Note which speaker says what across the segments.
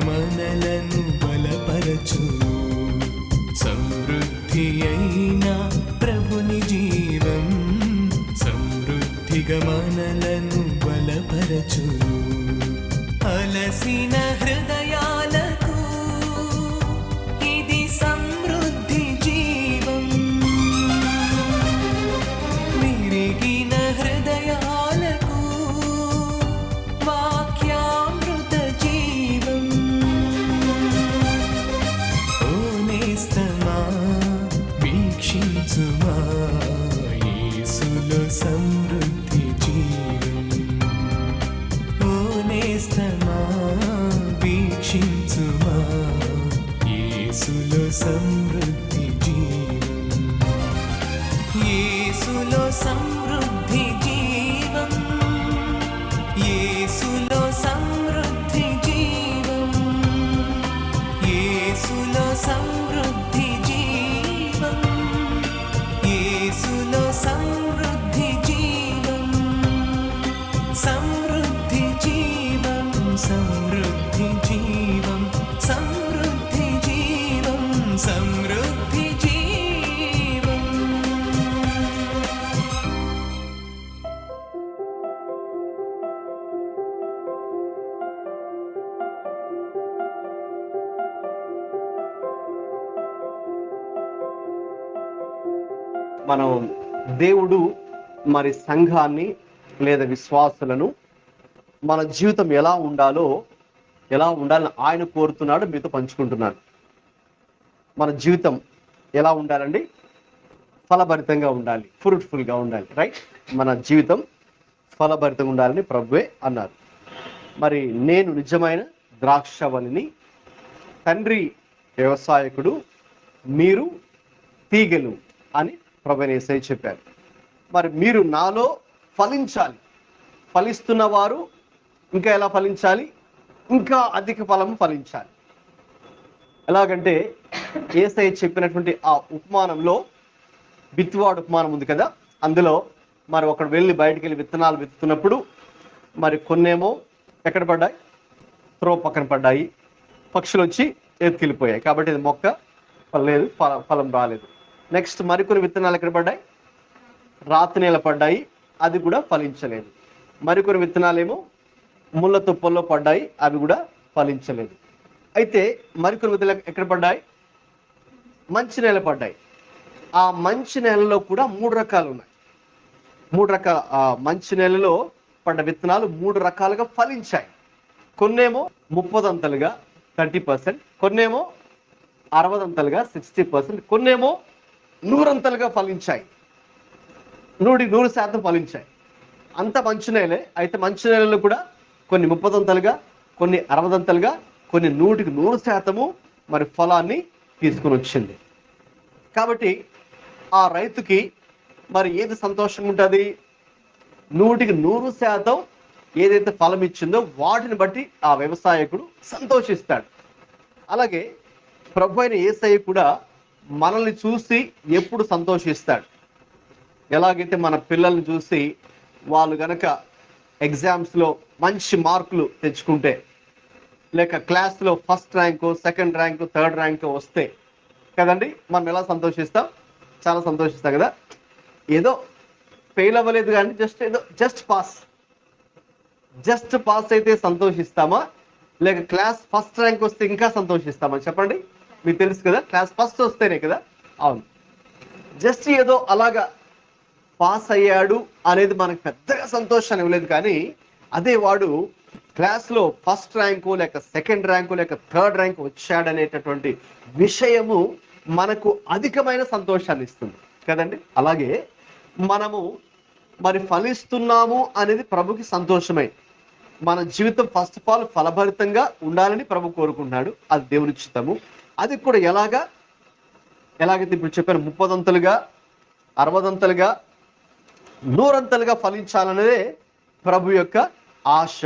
Speaker 1: మనలను బలపరచు. సమృద్ధి అయిన ప్రభుని జీవం సమృద్ధిగా మనలను బలపరచు. అలసిన హృదయాలకు ఇది సమృద్ధి జీవం. విరిగిన హృదయాలకు వాక్యామృత జీవం. ఓ నేస్తమా వీక్షించుమా యేసులో సమృద్ధి జీవం. ఓ నేస్తమా వీక్షించుమా యేసులో సమృద్ధి జీవం. యేసులో సమృద్ధి జీవం. యేసులో సమృద్ధి జీవం. యేసులో సమృద్ధి జీవం. యేసులో సమృద్ధి జీవం. సమృద్ధి జీవం. సమృద్ధి జీవం. సమృద్ధి జీవం. సమృద్ధి జీవం.
Speaker 2: మనం దేవుడు మరి సంఘాన్ని లేదా విశ్వాసులను మన జీవితం ఎలా ఉండాలని ఆయన కోరుతున్నాడు, మీతో పంచుకుంటున్నాడు. మన జీవితం ఎలా ఉండాలండి? ఫలభరితంగా ఉండాలి, ఫ్రూట్ఫుల్గా ఉండాలి. రైట్? మన జీవితం ఫలభరితంగా ఉండాలని ప్రభువే అన్నారు. మరి నేను నిజమైన ద్రాక్షవల్లిని, తండ్రి వ్యవసాయకుడు, మీరు తీగలు అని ప్రభువైన యేసయ్య చెప్పారు. మరి మీరు నాలో ఫలించాలి. ఫలిస్తున్న వారు ఇంకా ఎలా ఫలించాలి? ఇంకా అధిక ఫలము ఫలించాలి. ఎలాగంటే యేసయ్య చెప్పినటువంటి ఆ ఉపమానంలో విత్తువాడు ఉపమానం ఉంది కదా, అందులో మరి ఒకడు వెళ్ళి బయటికి వెళ్ళి విత్తనాలు విత్తుతున్నప్పుడు మరి కొన్నేమో ఎక్కడ పడ్డాయి? త్రో పక్కన పడ్డాయి, పక్షులు వచ్చి ఎత్తుకెళ్ళిపోయాయి. కాబట్టి ఇది మొక్క ఫలలేదు, ఫలం రాలేదు. నెక్స్ట్ మరికొన్ని విత్తనాలు ఎక్కడ పడ్డాయి? రాతి నేల పడ్డాయి, అది కూడా ఫలించలేదు. మరికొన్ని విత్తనాలేమో ముళ్ళ తుప్పల్లో పడ్డాయి, అవి కూడా ఫలించలేదు. అయితే మరికొన్ని విత్తనాలు ఎక్కడ పడ్డాయి? మంచి నేల పడ్డాయి. ఆ మంచి నేలలో కూడా 3 రకాలు ఉన్నాయి. 3 రకాల మంచి నేలలో పడ్డ విత్తనాలు 3 రకాలుగా ఫలించాయి. కొన్నేమో 30 30%, కొన్నేమో 60 60%, కొన్నేమో 100 ఫలించాయి. 100% ఫలించాయి. అంత మంచి నేలే. అయితే మంచి నేలలో కూడా కొన్ని 30 కొన్ని 60 కొన్ని 100% మరి ఫలాన్ని తీసుకుని వచ్చింది. కాబట్టి ఆ రైతుకి మరి ఏది సంతోషంగా ఉంటుంది? 100% ఏదైతే ఫలం ఇచ్చిందో వాటిని బట్టి ఆ వ్యవసాయకుడు సంతోషిస్తాడు. అలాగే ప్రభు అయిన యేసయ్య కూడా మనల్ని చూసి ఎప్పుడు సంతోషిస్తాడు. ఎలాగైతే మన పిల్లల్ని చూసి వాళ్ళు గనక ఎగ్జామ్స్లో మంచి మార్కులు తెచ్చుకుంటే, లేక క్లాస్లో first rank, second rank, third rank వస్తే కదండి మనం ఎలా సంతోషిస్తాం? చాలా సంతోషిస్తాం కదా. ఏదో ఫెయిల్ అవ్వలేదు కానీ జస్ట్ పాస్ అయితే సంతోషిస్తామా, లేక క్లాస్ ఫస్ట్ ర్యాంక్ వస్తే ఇంకా సంతోషిస్తామా? చెప్పండి. మీకు తెలుసు కదా, క్లాస్ ఫస్ట్ వస్తేనే కదా. అవును, జస్ట్ ఏదో అలాగా పాస్ అయ్యాడు అనేది మనకు పెద్దగా సంతోషాన్ని ఇవ్వలేదు. కానీ అదే వాడు క్లాస్లో ఫస్ట్ ర్యాంకు లేక సెకండ్ ర్యాంకు లేక థర్డ్ ర్యాంక్ వచ్చాడనేటటువంటి విషయము మనకు అధికమైన సంతోషాన్ని ఇస్తుంది కదండి. అలాగే మనము మరి ఫలిస్తున్నాము అనేది ప్రభుకి సంతోషమే. మన జీవితం ఫస్ట్ ఆఫ్ ఆల్ ఫలభరితంగా ఉండాలని ప్రభు కోరుకుంటున్నాడు. అది దేవుని చిత్తము. అది కూడా ఎలాగైతే ఇప్పుడు చెప్పాను, 30 60 100 ఫలించాలనేదే ప్రభు యొక్క ఆశ.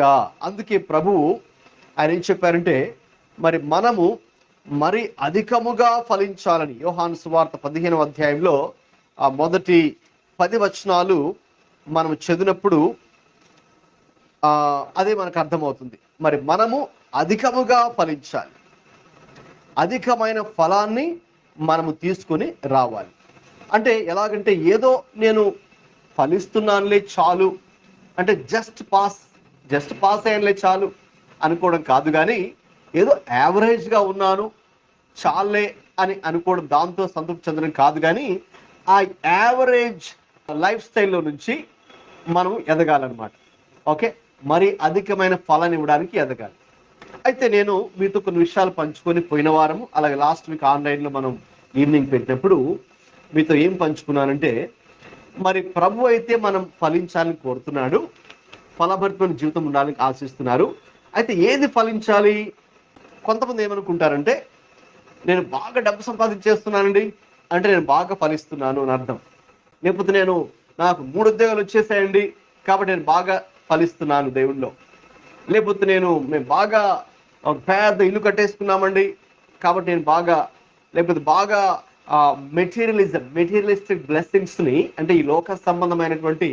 Speaker 2: అందుకే ప్రభువు ఆయన ఏం చెప్పారంటే, మరి మనము మరి అధికముగా ఫలించాలని యోహాను సువార్త 15వ అధ్యాయంలో ఆ మొదటి 10 వచనాలు మనం చదివినప్పుడు అదే మనకు అర్థమవుతుంది. మరి మనము అధికముగా ఫలించాలి. అధికమైన ఫలాన్ని మనము తీసుకొని రావాలి. అంటే ఎలాగంటే ఏదో నేను ఫలిస్తున్నానులే చాలు, అంటే జస్ట్ పాస్ అయ్యానులే చాలు అనుకోవడం కాదు, కానీ ఏదో యావరేజ్గా ఉన్నాను చాలే అని అనుకోవడం, దాంతో సంతృప్తి చెందడం కాదు, కానీ ఆ యావరేజ్ లైఫ్ స్టైల్లో నుంచి మనం ఎదగాలన్నమాట. ఓకే, మరి అధికమైన ఫలాన్ని ఇవ్వడానికి ఎదగాలి. అయితే నేను మీతో కొన్ని విషయాలు పంచుకొని పోయిన వారము, అలాగే లాస్ట్ వీక్ ఆన్లైన్లో మనం ఈవినింగ్ పెట్టినప్పుడు మీతో ఏం పంచుకున్నానంటే, మరి ప్రభు అయితే మనం ఫలించాలని కోరుతున్నాడు, ఫలభరితమైన జీవితం ఉండాలని ఆశిస్తున్నారు. అయితే ఏది ఫలించాలి? కొంతమంది ఏమనుకుంటారంటే, నేను బాగా డబ్బు సంపాదించేస్తున్నానండి అంటే నేను బాగా ఫలిస్తున్నాను అని అర్థం. లేకపోతే నాకు 3 ఉద్యోగాలు వచ్చేసాయండి కాబట్టి నేను బాగా ఫలిస్తున్నాను దేవుళ్ళో. లేకపోతే మేము బాగా పెద్ద ఇల్లు కట్టేసుకున్నామండి కాబట్టి నేను లేకపోతే బాగా మెటీరియలిస్టిక్ బ్లెస్సింగ్స్ని, అంటే ఈ లోక సంబంధమైనటువంటి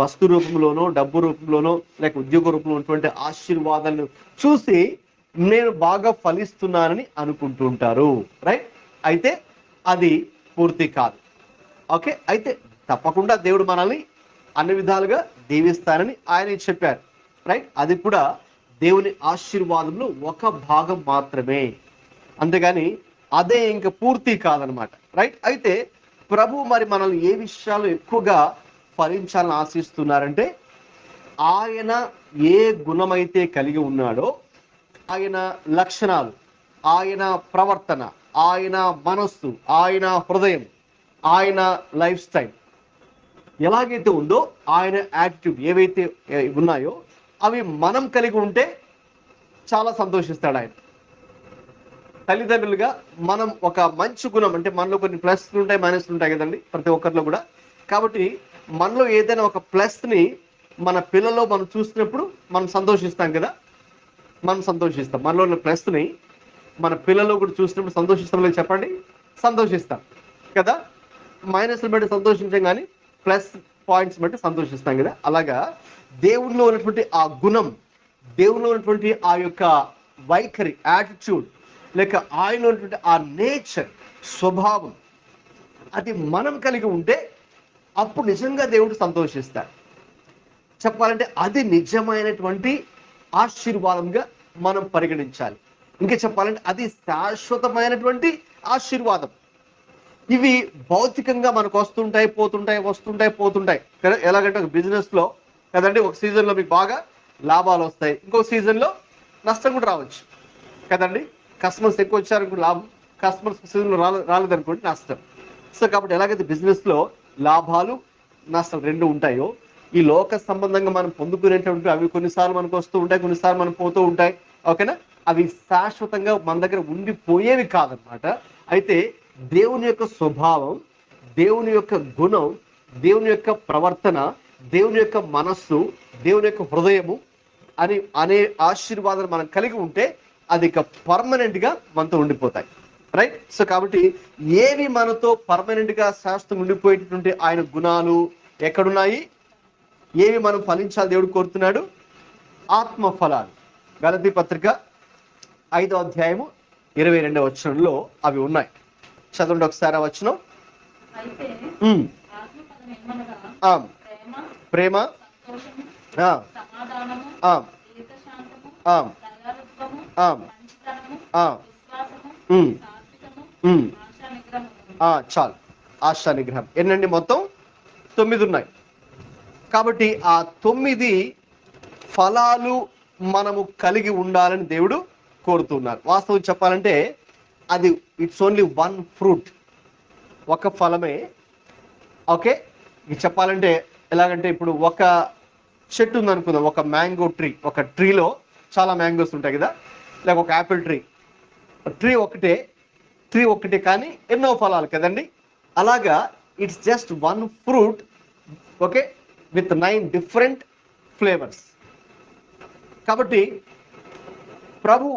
Speaker 2: వస్తు రూపంలోనో డబ్బు రూపంలోనో లేక ఉద్యోగ రూపంలో ఉన్నటువంటి ఆశీర్వాదాలను చూసి నేను బాగా ఫలిస్తున్నానని అనుకుంటూ ఉంటారు. రైట్? అయితే అది పూర్తి కాదు. ఓకే, అయితే తప్పకుండా దేవుడు మనల్ని అన్ని విధాలుగా దీవిస్తానని ఆయన చెప్పారు. రైట్? అది కూడా దేవుని ఆశీర్వాదంలో ఒక భాగం మాత్రమే, అంతేగాని అదే ఇంకా పూర్తి కాదనమాట. రైట్? అయితే ప్రభు మరి మనల్ని ఏ విషయాలు ఎక్కువగా ఫలించాలని ఆశిస్తున్నారంటే, ఆయన ఏ గుణమైతే కలిగి ఉన్నాడో, ఆయన లక్షణాలు, ఆయన ప్రవర్తన, ఆయన మనస్సు, ఆయన హృదయం, ఆయన లైఫ్ స్టైల్ ఎలాగైతే ఉందో, ఆయన యాటిట్యూడ్ ఏవైతే ఉన్నాయో అవి మనం కలిగి ఉంటే చాలా సంతోషిస్తాడు ఆయన. తల్లిదండ్రులుగా మనం ఒక మంచి గుణం, అంటే మనలో కొన్ని ప్లస్లు ఉంటాయి, మైనస్లు ఉంటాయి కదండి ప్రతి ఒక్కరిలో కూడా. కాబట్టి మనలో ఏదైనా ఒక ప్లస్ని మన పిల్లల్లో మనం చూసినప్పుడు మనం సంతోషిస్తాం కదా, మనం సంతోషిస్తాం. మనలో ఉన్న ప్లస్ని మన పిల్లల్లో కూడా చూసినప్పుడు సంతోషిస్తాం లేదు చెప్పండి? సంతోషిస్తాం కదా. మైనస్లు బట్టి సంతోషించాం, కానీ ప్లస్ పాయింట్స్ బట్టి సంతోషిస్తాం కదా. అలాగా దేవునిలో ఉన్నటువంటి ఆ గుణం, దేవునిలో ఉన్నటువంటి ఆ యొక్క వైఖరి, యాటిట్యూడ్, లేక ఆయనలో ఉన్నటువంటి ఆ నేచర్, స్వభావం, అది మనం కలిగి ఉంటే అప్పుడు నిజంగా దేవుడు సంతోషిస్తాడు. చెప్పాలంటే అది నిజమైనటువంటి ఆశీర్వాదంగా మనం పరిగణించాలి. ఇంకా చెప్పాలంటే అది శాశ్వతమైనటువంటి ఆశీర్వాదం. ఇవి భౌతికంగా మనకు వస్తుంటాయి పోతుంటాయి కదా. ఎలాగంటే ఒక బిజినెస్లో కదండి, ఒక సీజన్లో మీకు బాగా లాభాలు వస్తాయి, ఇంకొక సీజన్లో నష్టం కూడా రావచ్చు కదండి. కస్టమర్స్ ఎక్కువ వచ్చారనుకోండి లాభం, కస్టమర్స్ సీజన్లో రాలేదనుకోండి నష్టం. సో కాబట్టి ఎలాగైతే బిజినెస్లో లాభాలు నష్టం రెండు ఉంటాయో, ఈ లోక సంబంధంగా మనం పొందుకునేటువంటి అవి కొన్నిసార్లు మనకు వస్తూ ఉంటాయి, కొన్నిసార్లు మనం పోతూ ఉంటాయి. ఓకేనా? అవి శాశ్వతంగా మన దగ్గర ఉండిపోయేవి కాదనమాట. అయితే దేవుని యొక్క స్వభావం, దేవుని యొక్క గుణం, దేవుని యొక్క ప్రవర్తన, దేవుని యొక్క మనస్సు, దేవుని యొక్క హృదయము అనే ఆశీర్వాదాలు మనం కలిగి ఉంటే అది ఇక పర్మనెంట్గా మనతో ఉండిపోతాయి. రైట్? సో కాబట్టి ఏవి మనతో పర్మనెంట్గా శాశ్వతంగా ఉండిపోయేటటువంటి ఆయన గుణాలు ఎక్కడున్నాయి, ఏవి మనం ఫలించాలి దేవుడు కోరుతున్నాడు? ఆత్మ ఫలాలు. గలతీ పత్రిక 5వ అధ్యాయము 22వ వచనంలో అవి ఉన్నాయి. చదవండి ఒకసారి ఆ వచనం. ప్రేమ, చాలు. ఆశా నిగ్రహం ఎన్నండి? మొత్తం 9 ఉన్నాయి. కాబట్టి ఆ 9 ఫలాలు మనము కలిగి ఉండాలని దేవుడు కోరుతున్నారు. వాస్తవం చెప్పాలంటే అది ఇట్స్ ఓన్లీ 1 ఫ్రూట్, ఒక ఫలమే. ఓకే, ఇది చెప్పాలంటే ఎలాగంటే ఇప్పుడు ఒక చెట్టు ఉందనుకుందాం, ఒక మ్యాంగో ట్రీ. ఒక ట్రీలో చాలా మ్యాంగోస్ ఉంటాయి కదా, లేక ఒక యాపిల్ ట్రీ ఒకటే కానీ ఎన్నో ఫలాలు కదండి. అలాగా it's just 1 fruit, okay, with 9 different flavours. కాబట్టి ప్రభు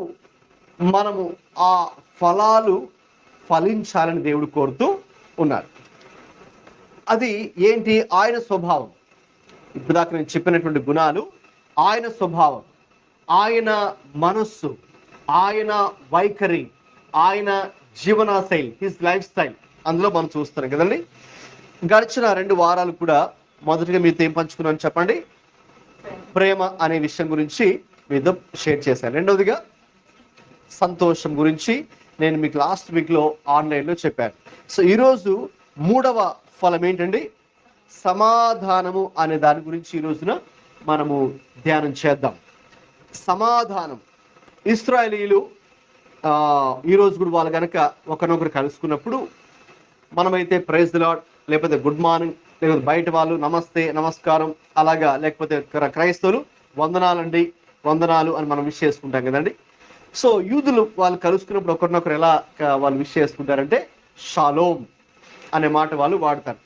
Speaker 2: మనము ఆ ఫలాలు ఫలించాలని దేవుడు కోరుతూ ఉన్నారు. అది ఏంటి? ఆయన స్వభావం. ఇప్పుడు దాకా నేను చెప్పినటువంటి గుణాలు ఆయన స్వభావం. ఆయన మనస్సు, ఆయన వైఖరి, ఆయన జీవనశైలి, హిస్ లైఫ్ స్టైల్ అందులో మనం చూస్తున్నాం కదండి. గడిచిన 2 వారాలు కూడా మొదటిగా మీతో ఏం పంచుకున్నాను చెప్పండి? ప్రేమ అనే విషయం గురించి మీతో షేర్ చేశాను. రెండవదిగా సంతోషం గురించి నేను మీకు లాస్ట్ వీక్లో ఆన్లైన్లో చెప్పాను. సో ఈరోజు 3వ ఫలం ఏంటండి? సమాధానము అనే దాని గురించి ఈ రోజున మనము ధ్యానం చేద్దాం. సమాధానం. ఇశ్రాయేలీయులు ఈరోజు కూడా వాళ్ళు కనుక ఒకరినొకరు కలుసుకున్నప్పుడు మనమైతే ప్రైజ్ ది లార్డ్, లేకపోతే గుడ్ మార్నింగ్, లేకపోతే బయట వాళ్ళు నమస్తే, నమస్కారం అలాగా, లేకపోతే క్రైస్తవులు వందనాలండి, వందనాలు అని మనం విష్ చేసుకుంటాం కదండి. సో యూదులు వాళ్ళు కలుసుకున్నప్పుడు ఒకరినొకరు ఎలా వాళ్ళు విష్ చేసుకుంటారంటే షాలోమ్ అనే మాట వాళ్ళు వాడతారు.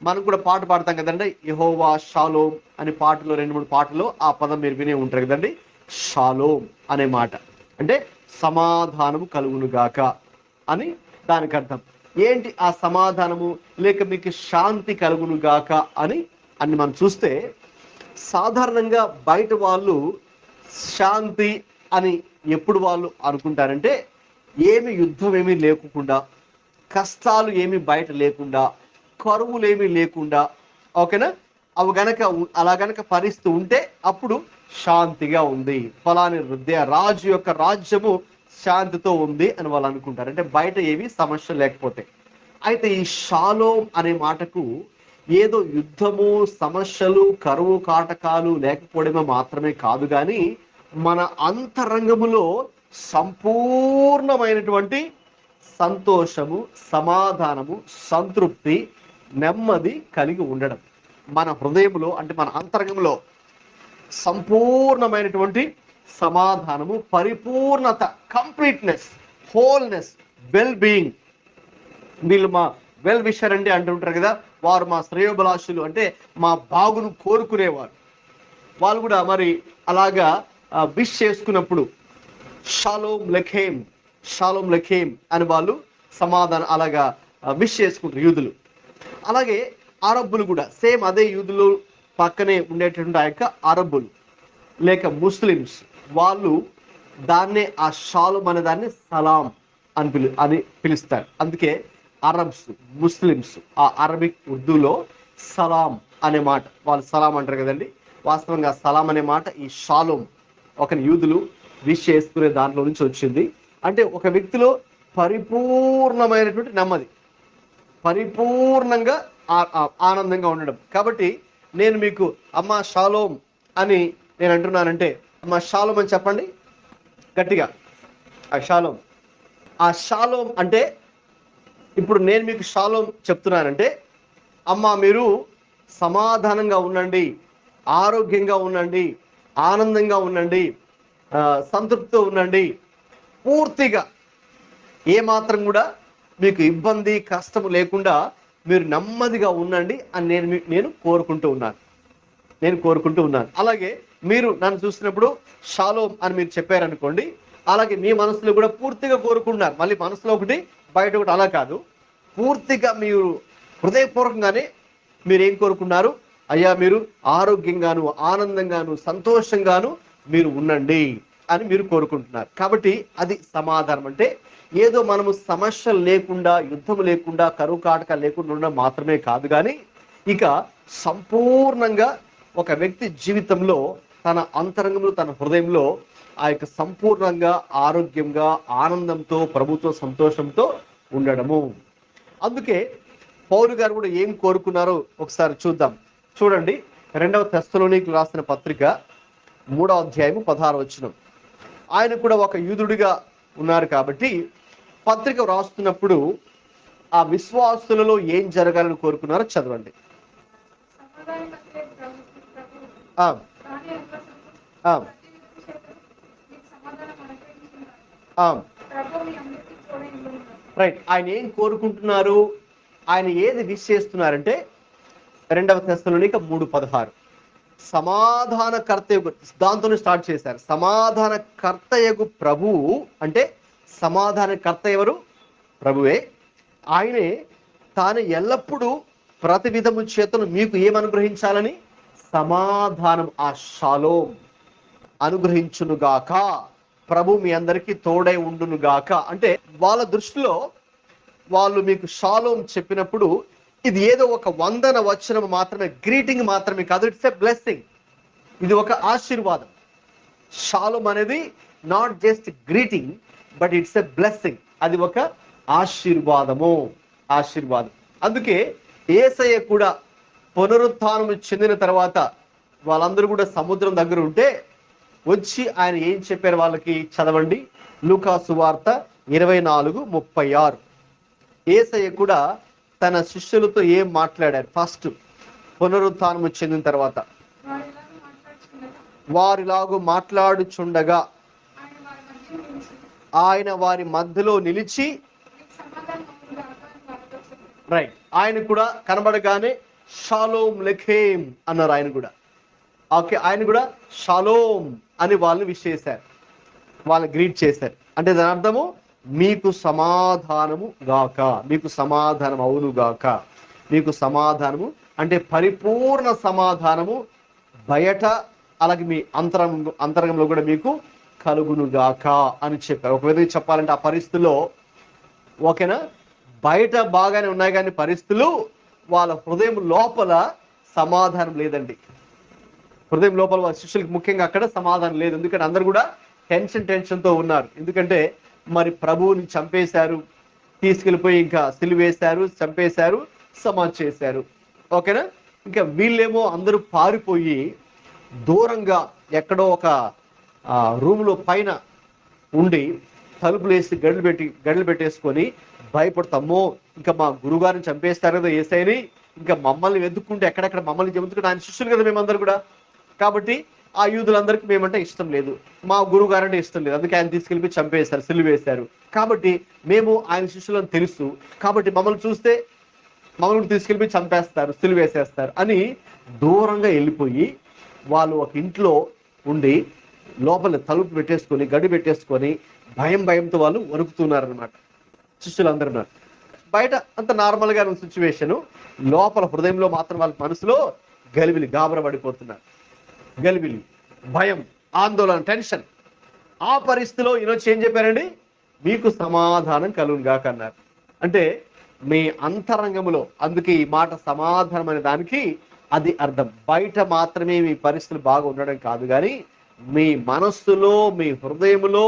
Speaker 2: మనం కూడా పాట పాడతాం కదండి, యెహోవా షాలోమ్ అనే పాటలో 2-3 పాటల్లో ఆ పదం మీరు వినే ఉంటారు కదండి. షాలోమ్ అనే మాట అంటే సమాధానము కలుగును గాక అని దానికి అర్థం. ఏంటి ఆ సమాధానము? లేక మీకు శాంతి కలుగును గాక అని మనం చూస్తే సాధారణంగా బయట వాళ్ళు శాంతి అని ఎప్పుడు వాళ్ళు అనుకుంటారంటే ఏమి యుద్ధం ఏమీ లేకుండా, కష్టాలు ఏమీ బయట లేకుండా, కరువులు ఏమీ లేకుండా, ఓకేనా, అవి గనక అలా గనక పరిస్థితి ఉంటే అప్పుడు శాంతిగా ఉంది, ఫలాని రాజు యొక్క రాజ్యము శాంతితో ఉంది అని వాళ్ళు అనుకుంటారు. అంటే బయట ఏవి సమస్య లేకపోతే. అయితే ఈ షాలోమ్ అనే మాటకు ఏదో యుద్ధము, సమస్యలు, కరువు కాటకాలు లేకపోవడమే మాత్రమే కాదు, కానీ మన అంతరంగములో సంపూర్ణమైనటువంటి సంతోషము, సమాధానము, సంతృప్తి, నెమ్మది కలిగి ఉండడం. మన హృదయంలో అంటే మన అంతరంగంలో సంపూర్ణమైనటువంటి సమాధానము, పరిపూర్ణత, కంప్లీట్నెస్, హోల్నెస్, వెల్ బీయింగ్. వీళ్ళు మా వెల్ విషర్ అంటే అంటుంటారు కదా, వారు మా శ్రేయోభిలాషులు అంటే మా బాగును కోరుకునేవారు. వాళ్ళు కూడా మరి అలాగా విష్ చేసుకున్నప్పుడు షాలోమ్ లెఖేమ్, షాలోమ్ లెఖేమ్ అని వాళ్ళు సమాధానం అలాగా విష్ చేసుకుంటారు యూదులు. అలాగే అరబ్బులు కూడా సేమ్ అదే యూదులు పక్కనే ఉండేటటువంటి ఆ యొక్క అరబ్బులు లేక ముస్లిమ్స్ వాళ్ళు దాన్నే ఆ షాలోమ్ అనే దాన్ని సలాం అని పిలుస్తారు. అందుకే అరబ్స్, ముస్లిమ్స్ ఆ అరబిక్ ఉర్దూలో సలాం అనే మాట వాళ్ళు సలాం అంటారు కదండి. వాస్తవంగా సలాం అనే మాట ఈ షాలోమ్ ఒక యూదులు విష్ చేసుకునే దాంట్లో నుంచి వచ్చింది. అంటే ఒక వ్యక్తిలో పరిపూర్ణమైనటువంటి నెమ్మది, పరిపూర్ణంగా ఆనందంగా ఉండడం. కాబట్టి నేను మీకు అమ్మా షాలోమ్ అని నేను అంటున్నానంటే అమ్మా షాలోమ్ అని చెప్పండి గట్టిగా. ఆ షాలోమ్, ఆ షాలోమ్ అంటే ఇప్పుడు నేను మీకు షాలోమ్ చెప్తున్నానంటే అమ్మా మీరు సమాధానంగా ఉండండి, ఆరోగ్యంగా ఉండండి, ఆనందంగా ఉండండి, సంతృప్తితో ఉండండి, పూర్తిగా ఏమాత్రం కూడా మీకు ఇబ్బంది కష్టము లేకుండా మీరు నెమ్మదిగా ఉండండి అని నేను కోరుకుంటూ ఉన్నాను. అలాగే మీరు నన్ను చూసినప్పుడు షాలోమ్ అని మీరు చెప్పారనుకోండి, అలాగే మీ మనసులో కూడా పూర్తిగా కోరుకుంటున్నారు. మళ్ళీ మనసులో ఒకటి బయట ఒకటి అలా కాదు, పూర్తిగా మీరు హృదయపూర్వకంగానే మీరు ఏం కోరుకున్నారు? అయ్యా మీరు ఆరోగ్యంగాను, ఆనందంగాను, సంతోషంగాను మీరు ఉండండి అని మీరు కోరుకుంటున్నారు. కాబట్టి అది సమాధానం. అంటే ఏదో మనము సమస్యలు లేకుండా, యుద్ధం లేకుండా, కరువు కాటక లేకుండా ఉండడం మాత్రమే కాదు, కానీ ఇక సంపూర్ణంగా ఒక వ్యక్తి జీవితంలో తన అంతరంగంలో, తన హృదయంలో ఆ యొక్క సంపూర్ణంగా ఆరోగ్యంగా, ఆనందంతో, ప్రభుత్వ సంతోషంతో ఉండడము. అందుకే పౌలు గారు కూడా ఏం కోరుకున్నారో ఒకసారి చూద్దాం. చూడండి, 2వ తెస్సలోనికీయులకు రాసిన పత్రిక 3వ అధ్యాయము 16వ వచనం. ఆయన కూడా ఒక యూదుడిగా ఉన్నారు కాబట్టి పత్రిక రాస్తున్నప్పుడు ఆ విశ్వాసులలో ఏం జరగాలని కోరుకున్నారో చదవండి. రైట్. ఆయన ఏం కోరుకుంటున్నారు? ఆయన ఏది విష్ చేస్తున్నారంటే 2వ తెస్సలోనిక 3:16 సమాధానకర్తయగు, దాంతోనే స్టార్ట్ చేశారు. సమాధానకర్తయగు ప్రభువు అంటే సమాధానకర్త ఎవరు? ప్రభువే. ఆయనే తాను ఎల్లప్పుడూ ప్రతి విధము చేతను మీకు ఏమనుగ్రహించాలని? సమాధానం, ఆ షాలోమ్. అనుగ్రహించునుగాక. ప్రభు మీ అందరికీ తోడై ఉండునుగాక. అంటే వాళ్ళ దృష్టిలో వాళ్ళు మీకు షాలోమ్ చెప్పినప్పుడు ఇది ఏదో ఒక వందన వచనం మాత్రమే, గ్రీటింగ్ మాత్రమే కాదు, ఇట్స్ ఎ బ్లెస్సింగ్. ఇది ఒక ఆశీర్వాదం. షాలోమ్ అనేది not just greeting, but it's a blessing. అది ఒక ఆశీర్వాదం. అందుకే యేసయ్య కూడా పునరుత్థానం చెందిన తర్వాత వాళ్ళందరూ కూడా సముద్రం దగ్గర ఉంటే వచ్చి ఆయన ఏం చెప్పారు వాళ్ళకి? చదవండి, లూకా సువార్త 24:36. యేసయ్య కూడా తన శిష్యులతో ఏం మాట్లాడారు? ఫస్ట్ పునరుత్థానం చెందిన తర్వాత వారిలాగు మాట్లాడుచుండగా ఆయన వారి మధ్యలో నిలిచి, రైట్, ఆయన కూడా కనబడగానే షాలోమ్ లెఖేమ్ అన్నారు. ఆయన కూడా ఓకే, ఆయన కూడా షాలోమ్ అని వాళ్ళని విష్ చేశారు, వాళ్ళని గ్రీట్ చేశారు. అంటే దాని అర్థము మీకు సమాధానము గాక, మీకు సమాధానం అవును గాక. మీకు సమాధానము అంటే పరిపూర్ణ సమాధానము బయట అలాగే మీ అంతరంగంలో కూడా మీకు కలుగునుగాక అని చెప్పారు. ఒక విధంగా చెప్పాలంటే ఆ పరిస్థితుల్లో ఓకేనా, బయట బాగానే ఉన్నాయి కానీ పరిస్థితులు వాళ్ళ హృదయం లోపల సమాధానం లేదండి. హృదయం లోపల వాళ్ళ శిష్యులకి ముఖ్యంగా అక్కడ సమాధానం లేదు. ఎందుకంటే అందరు కూడా టెన్షన్తో ఉన్నారు. ఎందుకంటే మరి ప్రభువుని చంపేశారు, తీసుకెళ్ళిపోయి ఇంకా సిలువేశారు, చంపేశారు, సమాధి చేశారు. ఓకేనా, ఇంకా వీళ్ళేమో అందరూ పారిపోయి దూరంగా ఎక్కడో ఒక రూమ్లో పైన ఉండి తలుపులు వేసి గడులు పెట్టేసుకొని భయపడతామో ఇంకా మా గురుగారిని చంపేస్తారు కదా యేసయ్యని, ఇంకా మమ్మల్ని వెతుక్కుంటే ఎక్కడెక్కడ మమ్మల్ని చెబుతుకుంటే ఆయన శిష్యులు కదా మేమందరూ కూడా. కాబట్టి ఆ యూదులందరికీ మేమంటే ఇష్టం లేదు, మా గురువు గారంటే ఇష్టం లేదు, అందుకే ఆయన తీసుకెళ్ళి చంపేశారు, సిలువేశారు. కాబట్టి మేము ఆయన శిష్యులను తెలుసు, కాబట్టి మమ్మల్ని చూస్తే మమ్మల్ని తీసుకెళ్ళి చంపేస్తారు, సిలువేసేస్తారు అని దూరంగా వెళ్ళిపోయి వాళ్ళు ఒక ఇంట్లో ఉండి లోపల తలుపు పెట్టేసుకొని గడి పెట్టేసుకొని భయంతో వాళ్ళు వణుకుతున్నారనమాట శిష్యులందరూ. బయట అంత నార్మల్గా ఉన్న సిచ్యువేషన్, లోపల హృదయంలో మాత్రం వాళ్ళ మనసులో గలిబిలి, గాబరపడిపోతున్నారు. గలిబిలి, భయం, ఆందోళన, టెన్షన్. ఆ పరిస్థితిలో ఈరోజు ఏం చెప్పారండి? మీకు సమాధానం కలుగునుగాక అన్నారు. అంటే మీ అంతరంగంలో, అందుకే ఈ మాట సమాధానం అనే దానికి అది అర్థం. బయట మాత్రమే మీ పరిస్థితులు బాగా ఉండడం కాదు, కానీ మీ మనస్సులో, మీ హృదయంలో,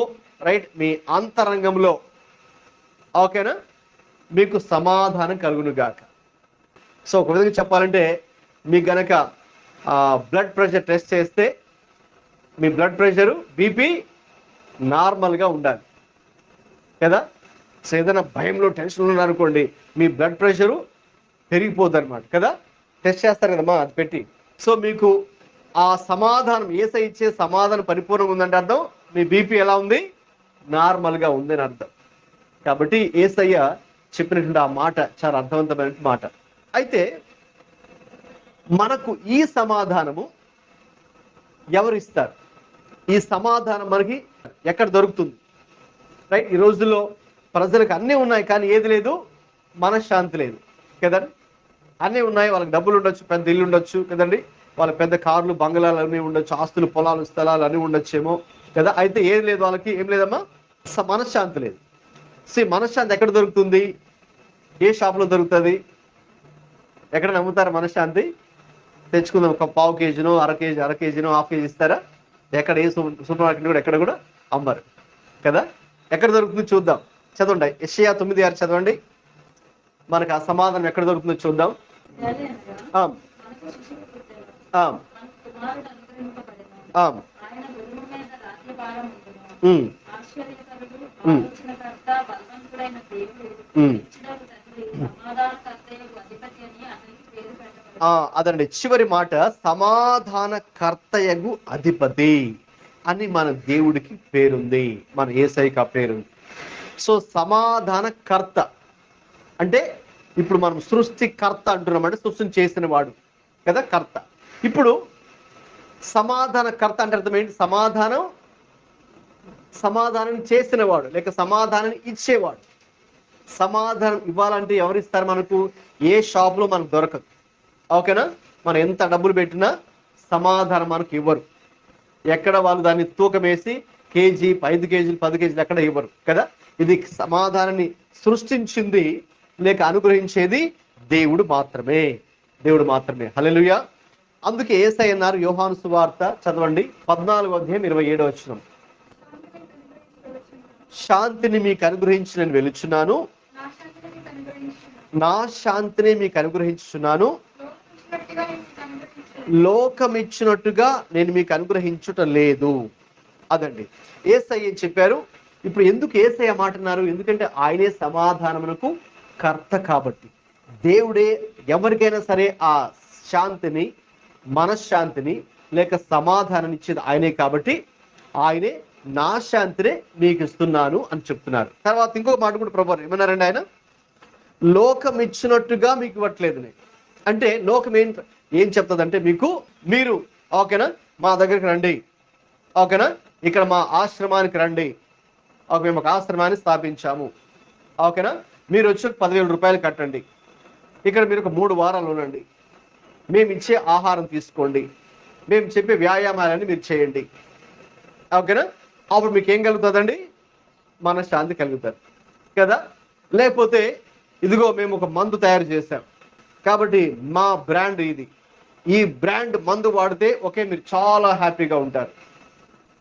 Speaker 2: రైట్, మీ అంతరంగంలో ఓకేనా మీకు సమాధానం కలుగునుగాక. సో ఒక విధంగా చెప్పాలంటే మీకు గనక బ్లడ్ ప్రెషర్ టెస్ట్ చేస్తే మీ బ్లడ్ ప్రెషరు, బీపీ నార్మల్గా ఉండాలి కదా. సో ఏదైనా భయంలో టెన్షన్లో ఉన్నారనుకోండి, మీ బ్లడ్ ప్రెషరు పెరిగిపోద్ది అనమాట కదా. టెస్ట్ చేస్తారు కదమ్మా, అది పెట్టి. సో మీకు ఆ సమాధానం, యేసయ్య ఇచ్చే సమాధానం పరిపూర్ణంగా ఉందంటే అర్థం మీ బీపీ ఎలా ఉంది? నార్మల్గా ఉంది అని అర్థం. కాబట్టి యేసయ్య చెప్పినటువంటి ఆ మాట చాలా అర్థవంతమైన మాట. అయితే మనకు ఈ సమాధానము ఎవరు ఇస్తారు? ఈ సమాధానం మనకి ఎక్కడ దొరుకుతుంది? రైట్, ఈ రోజుల్లో ప్రజలకు అన్నీ ఉన్నాయి కానీ ఏది లేదు? మనశ్శాంతి లేదు కదండి. అన్నీ ఉన్నాయి, వాళ్ళకి డబ్బులు ఉండొచ్చు, పెద్ద ఇల్లు ఉండొచ్చు కదండి, వాళ్ళకి పెద్ద కార్లు, బంగ్లాలు అన్నీ ఉండొచ్చు, ఆస్తులు, పొలాలు, స్థలాలు అన్నీ ఉండొచ్చేమో కదా. అయితే ఏది లేదు వాళ్ళకి? ఏం లేదమ్మా, మనశ్శాంతి లేదు. మనశ్శాంతి ఎక్కడ దొరుకుతుంది? ఏ షాప్లో దొరుకుతుంది? ఎక్కడ నమ్ముతారా మనశ్శాంతి? తెచ్చుకుందాం, ఒక పావు కేజీనో, అర కేజీనో, హాఫ్ కేజీ ఇస్తారా? ఎక్కడ ఏ సూపర్ మార్కెట్ కూడా ఎక్కడ కూడా అమ్మరు కదా. ఎక్కడ దొరుకుతుంది చూద్దాం. చదవండి, యెషయా 9:6 చదవండి. మనకు ఆ సమాధానం ఎక్కడ దొరుకుతుందో చూద్దాం. అదండి చివరి మాట, సమాధానకర్తయగు అధిపతి అని మన దేవుడికి పేరుంది, మన యేసయ్యకి ఆ పేరుంది. సో సమాధానకర్త అంటే ఇప్పుడు మనం సృష్టికర్త అంటున్నాం, అంటే సృష్టిని చేసిన వాడు కదా కర్త. ఇప్పుడు సమాధానకర్త అంటే అర్థం ఏంటి? సమాధానం చేసినవాడు లేక సమాధానం ఇచ్చేవాడు. సమాధానం ఇవ్వాలంటే ఎవరు ఇస్తారు మనకు? ఏ షాప్లో మనకు దొరకదు ఓకేనా. మనం ఎంత డబ్బులు పెట్టినా సమాధానం మనకు ఇవ్వరు. ఎక్కడ వాళ్ళు దాన్ని తూకం వేసి కేజీ 5 కేజీలు 10 కేజీలు ఎక్కడ ఇవ్వరు కదా. ఇది సమాధానాన్ని సృష్టించింది లేక అనుగ్రహించేది దేవుడు మాత్రమే, దేవుడు మాత్రమే. హల్లెలూయా. అందుకే యేసయ్య అన్నారు, యోహాను సువార్త చదవండి 14:27. శాంతిని మీకు అనుగ్రహించి నేను వెలుచున్నాను, నా శాంతిని మీకు అనుగ్రహించుచున్నాను, లోకం ఇచ్చినట్టుగా నేను మీకు అనుగ్రహించుట లేదు. అదండి యేసయ్య చెప్పారు. ఇప్పుడు ఎందుకు యేసయ్య మాట అన్నారు? ఎందుకంటే ఆయనే సమాధానమునకు కర్త కాబట్టి. దేవుడే ఎవరికైనా సరే ఆ శాంతిని, మనశ్శాంతిని లేక సమాధానం ఇచ్చేది ఆయనే కాబట్టి ఆయనే నా శాంతినే మీకు ఇస్తున్నాను అని చెప్తున్నారు. తర్వాత ఇంకొక మాట కూడా ప్రభువు ఏమన్నారండి, ఆయన లోకం ఇచ్చినట్టుగా మీకు ఇవ్వట్లేదు నేను. అంటే లోకం ఏం చెప్తుందంటే మీరు ఓకేనా మా దగ్గరికి రండి, ఓకేనా ఇక్కడ మా ఆశ్రమానికి రండి, ఓకే మేము ఒక ఆశ్రమాన్ని స్థాపించాము, ఓకేనా మీరు వచ్చి 10,000 రూపాయలు కట్టండి, ఇక్కడ మీరు ఒక 3 వారాలు ఉండండి, మేము ఇచ్చే ఆహారం తీసుకోండి, మేము చెప్పే వ్యాయామాలన్నీ మీరు చేయండి, ఓకేనా అప్పుడు మీకు ఏం కలుగుతుందండి? మనశ్శాంతి కలుగుతుంది కదా. లేకపోతే ఇదిగో మేము ఒక మందు తయారు చేసాం కాబట్టి మా బ్రాండ్ ఇది, ఈ బ్రాండ్ మందు వాడితే ఓకే మీరు చాలా హ్యాపీగా ఉంటారు,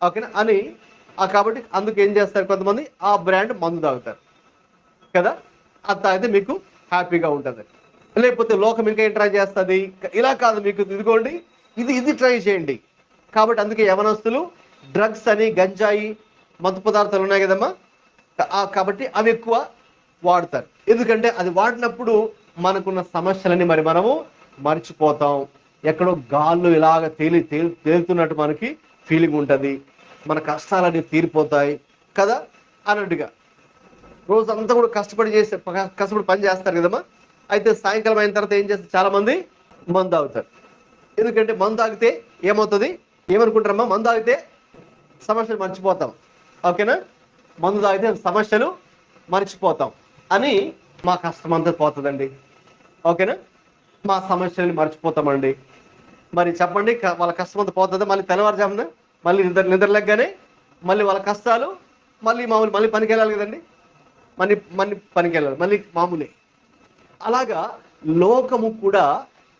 Speaker 2: ఓకేనా అని కాబట్టి అందుకు ఏం చేస్తారు, కొంతమంది ఆ బ్రాండ్ మందు తాగుతారు కదా, అది తాగితే మీకు హ్యాపీగా ఉంటుంది. లేకపోతే లోకం ఇంకా ఏం ట్రై చేస్తుంది, ఇలా కాదు మీకు ఇదిగోండి ఇది ట్రై చేయండి. కాబట్టి అందుకే యవనస్తులు డ్రగ్స్ అని, గంజాయి, మత్తు పదార్థాలు ఉన్నాయి కదమ్మా, కాబట్టి అవి ఎక్కువ వాడతారు. ఎందుకంటే అది వాడినప్పుడు మనకున్న సమస్యలని మనము మర్చిపోతాం. ఎక్కడో గాల్లో ఇలాగ తేలుతున్నట్టు మనకి ఫీలింగ్ ఉంటుంది, మన కష్టాలన్నీ తీరిపోతాయి కదా అన్నట్టుగా. రోజంతా కూడా కష్టపడి పని చేస్తారు కదమ్మా. అయితే సాయంకాలం అయిన తర్వాత ఏం చేస్తారు, చాలా మంది మందు తాగుతారు. ఎందుకంటే మందు తాగితే ఏమవుతుంది, ఏమనుకుంటారమ్మా, మందు తాగితే సమస్యలు మర్చిపోతాం, ఓకేనా మందు తాగితే సమస్యలు మర్చిపోతాం అని మా కష్టం అంతా పోతుందండి, ఓకేనా మా సమస్యలని మర్చిపోతామండి. మరి చెప్పండి, వాళ్ళ కష్టం అంతా పోతుందా? మళ్ళీ తెల్లవారుజామున మళ్ళీ నిద్రలేగ్గానే మళ్ళీ వాళ్ళ కష్టాలు మళ్ళీ పనికి వెళ్ళాలి కదండి, మళ్ళీ పనికి వెళ్ళాలి, మళ్ళీ మామూలే. అలాగా లోకము కూడా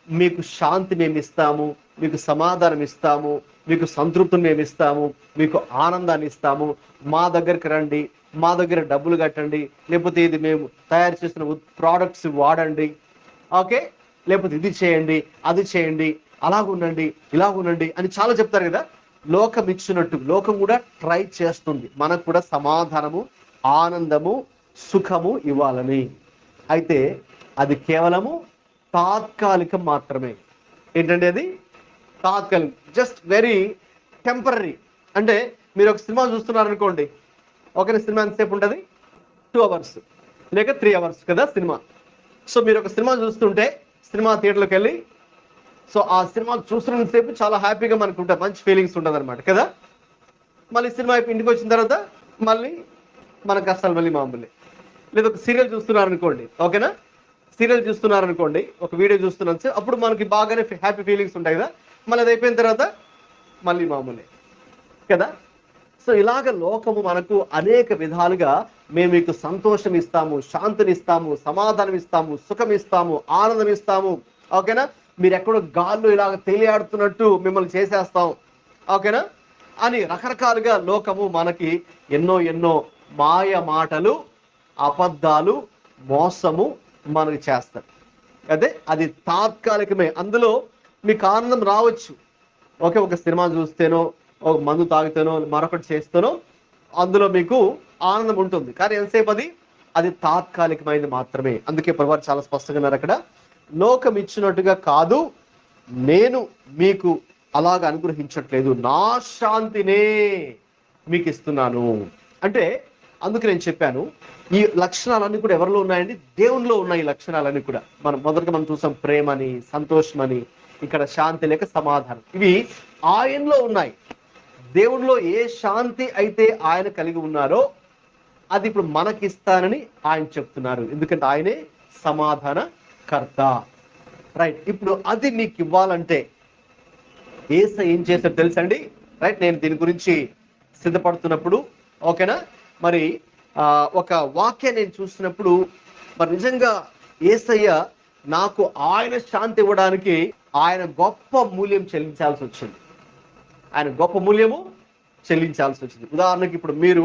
Speaker 2: మీకు శాంతి మేము ఇస్తాము, మీకు సమాధానం ఇస్తాము, మీకు సంతృప్తిని మేము ఇస్తాము, మీకు ఆనందాన్ని ఇస్తాము, మా దగ్గరికి రండి, మా దగ్గర డబ్బులు కట్టండి, లేకపోతే ఇది మేము తయారు చేసిన ప్రోడక్ట్స్ వాడండి, ఓకే లేకపోతే ఇది చేయండి, అది చేయండి, అలాగుండండి, ఇలాగుండండి అని చాలా చెప్తారు కదా. లోకం ఇచ్చినట్టు లోకం కూడా ట్రై చేస్తుంది మనకు కూడా సమాధానము, ఆనందము, సుఖము ఇవ్వాలని. అయితే అది కేవలము తాత్కాలికం మాత్రమే. ఏంటంటే అది తాత్కాలికం, జస్ట్ వెరీ టెంపరీ. అంటే మీరు ఒక సినిమా చూస్తున్నారనుకోండి, ఒక సినిమా ఎంతసేపు ఉంటుంది, 2 hours లేక 3 hours కదా సినిమా. సో మీరు ఒక సినిమా చూస్తుంటే సినిమా థియేటర్లోకి వెళ్ళి సో ఆ సినిమా చూస్తున్నంతసేపు చాలా హ్యాపీగా మనకు ఉంటుంది, మంచి ఫీలింగ్స్ ఉంటుంది అనమాట కదా. మళ్ళీ సినిమా ఇంటికి వచ్చిన తర్వాత మళ్ళీ మన కష్టాలు మళ్ళీ మామూలే. లేదా ఒక సీరియల్ చూస్తున్నారనుకోండి, ఓకేనా సీరియల్ చూస్తున్నారనుకోండి, ఒక వీడియో చూస్తున్నాను, అప్పుడు మనకి బాగానే హ్యాపీ ఫీలింగ్స్ ఉంటాయి కదా, మళ్ళీ అది అయిపోయిన తర్వాత మళ్ళీ మామూలే కదా. సో ఇలాగ లోకము మనకు అనేక విధాలుగా మేము మీకు సంతోషం ఇస్తాము, శాంతిని ఇస్తాము, సమాధానం ఇస్తాము, సుఖం ఇస్తాము, ఆనందం ఇస్తాము, ఓకేనా మీరు ఎక్కడో గాల్లో ఇలాగ తేలియాడుతున్నట్టు మిమ్మల్ని చేసేస్తాం, ఓకేనా అని రకరకాలుగా లోకము మనకి ఎన్నో మాయ మాటలు, అబద్ధాలు, మోసము మనకి చేస్తారు. అదే అది తాత్కాలికమే. అందులో మీకు ఆనందం రావచ్చు, ఓకే ఒక సినిమా చూస్తేనో, ఒక మందు తాగితేనో, మరొకటి చేస్తేనో అందులో మీకు ఆనందం ఉంటుంది, కానీ ఎంతసేపు అది తాత్కాలికమైనది మాత్రమే. అందుకే ప్రభువు చాలా స్పష్టంగా ఉన్నారు అక్కడ, లోకం ఇచ్చినట్టుగా కాదు నేను మీకు అలాగ అనుగ్రహించట్లేదు, నా శాంతినే మీకు ఇస్తున్నాను. అంటే అందుకు నేను చెప్పాను ఈ లక్షణాలన్నీ కూడా ఎవరిలో ఉన్నాయండి, దేవునిలో ఉన్నాయి. ఈ లక్షణాలన్నీ కూడా మొదటగా మనం చూసాం, ప్రేమని, సంతోషమని, ఇక్కడ శాంతి లేక సమాధానం, ఇవి ఆయనలో ఉన్నాయి. దేవునిలో ఏ శాంతి అయితే ఆయన కలిగి ఉన్నారో అది ఇప్పుడు మనకిస్తానని ఆయన చెప్తున్నారు, ఎందుకంటే ఆయనే సమాధాన కర్త. రైట్, ఇప్పుడు అది మీకు ఇవ్వాలంటే యేసు ఏం చేశాడు తెలుసండి, రైట్. నేను దీని గురించి సిద్ధపడుతున్నప్పుడు ఓకేనా, మరి ఒక వాక్యం నేను చూసినప్పుడు మరి నిజంగా యేసయ్య నాకు ఆయన శాంతి ఇవ్వడానికి ఆయన గొప్ప మూల్యం చెల్లించాల్సి వచ్చింది. ఆయన గొప్ప మూల్యము చెల్లించాల్సి వచ్చింది. ఉదాహరణకి ఇప్పుడు మీరు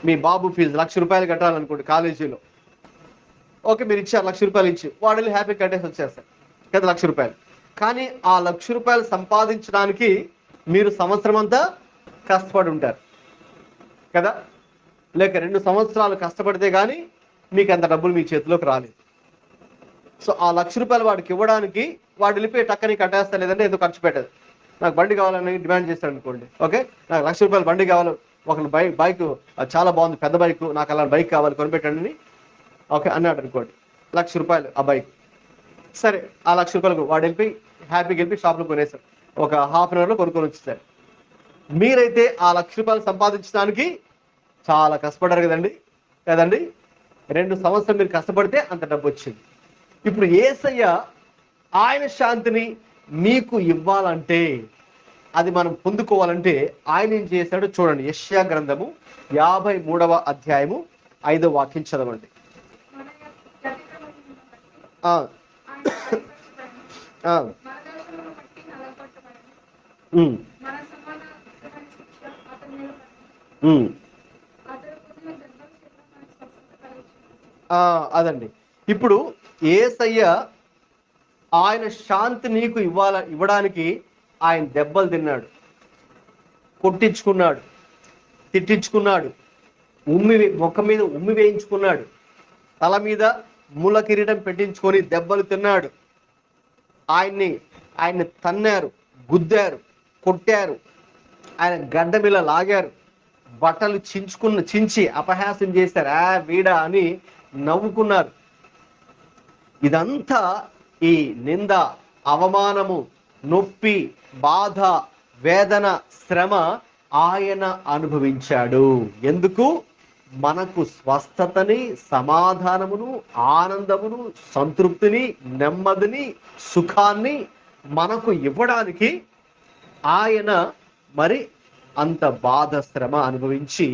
Speaker 2: మీ బాబు ఫీజు ₹1,00,000 కట్టాలనుకోండి కాలేజీలో. ఓకే, మీరు ఇచ్చారు ₹1,00,000 ఇచ్చి, వాడు వెళ్ళి హ్యాపీ కట్టేసి వచ్చేస్తారు కదా ₹1,00,000. కానీ ఆ ₹1,00,000 సంపాదించడానికి మీరు సంవత్సరం అంతా కష్టపడి ఉంటారు కదా, లేక 2 సంవత్సరాలు కష్టపడితే కానీ మీకు అంత డబ్బులు మీ చేతిలోకి రాలేదు. సో ఆ ₹1,00,000 వాడికి ఇవ్వడానికి వాడు వెళ్ళిపోయి టక్కని కట్టేస్తా, లేదంటే ఏదో ఖర్చు పెట్టదు. నాకు బండి కావాలని డిమాండ్ చేస్తాడు అనుకోండి, ఓకే నాకు ₹1,00,000 బండి కావాలి, ఒకళ్ళు బైక్ చాలా బాగుంది, పెద్ద బైక్, నాకు అలా బైక్ కావాలి కొనిపెట్టండి అని ఓకే అన్నాడు అనుకోండి. ₹1,00,000 ఆ బైక్. సరే, ఆ ₹1,00,000 వాడు వెళ్ళిపోయి హ్యాపీగా వెళ్ళి షాప్లో కొనేసాడు, ఒక హాఫ్ అన్ అవర్లో కొనుక్కొని వచ్చేసాడు. మీరైతే ఆ ₹1,00,000 సంపాదించడానికి చాలా కష్టపడ్డారు కదండి. 2 సంవత్సరాలు మీరు కష్టపడితే అంత డబ్బు వచ్చింది. ఇప్పుడు యేసయ్య ఆయన శాంతిని మీకు ఇవ్వాలంటే, అది మనం పొందుకోవాలంటే ఆయన ఏం చేశాడో చూడండి. యెషయా గ్రంథము 53వ అధ్యాయము 5వ వాక్యం చదవండి. అదండి. ఇప్పుడు యేసయ్య ఆయన శాంతి నీకు ఇవ్వడానికి ఆయన దెబ్బలు తిన్నాడు, కొట్టించుకున్నాడు, తిట్టించుకున్నాడు, ముఖం మీద ఉమ్మి వేయించుకున్నాడు, తల మీద ముళ్ళ కిరీటం పెట్టించుకొని దెబ్బలు తిన్నాడు. ఆయన్ని తన్నారు, గుద్దారు, కొట్టారు, ఆయన గడ్డ మీద లాగారు, బట్టలు చించి అపహాస్యం చేశారు, వీడా అని నవ్వుకున్నారు. ఇదంతా ఈ నింద, అవమానము, నొప్పి, బాధ, వేదన, శ్రమ ఆయన అనుభవించాడు. ఎందుకు? మనకు స్వస్థతని, సమాధానమును, ఆనందమును, సంతృప్తిని, నెమ్మదిని, సుఖాన్ని మనకు ఇవ్వడానికి ఆయన మరి అంత బాధ, శ్రమ అనుభవించి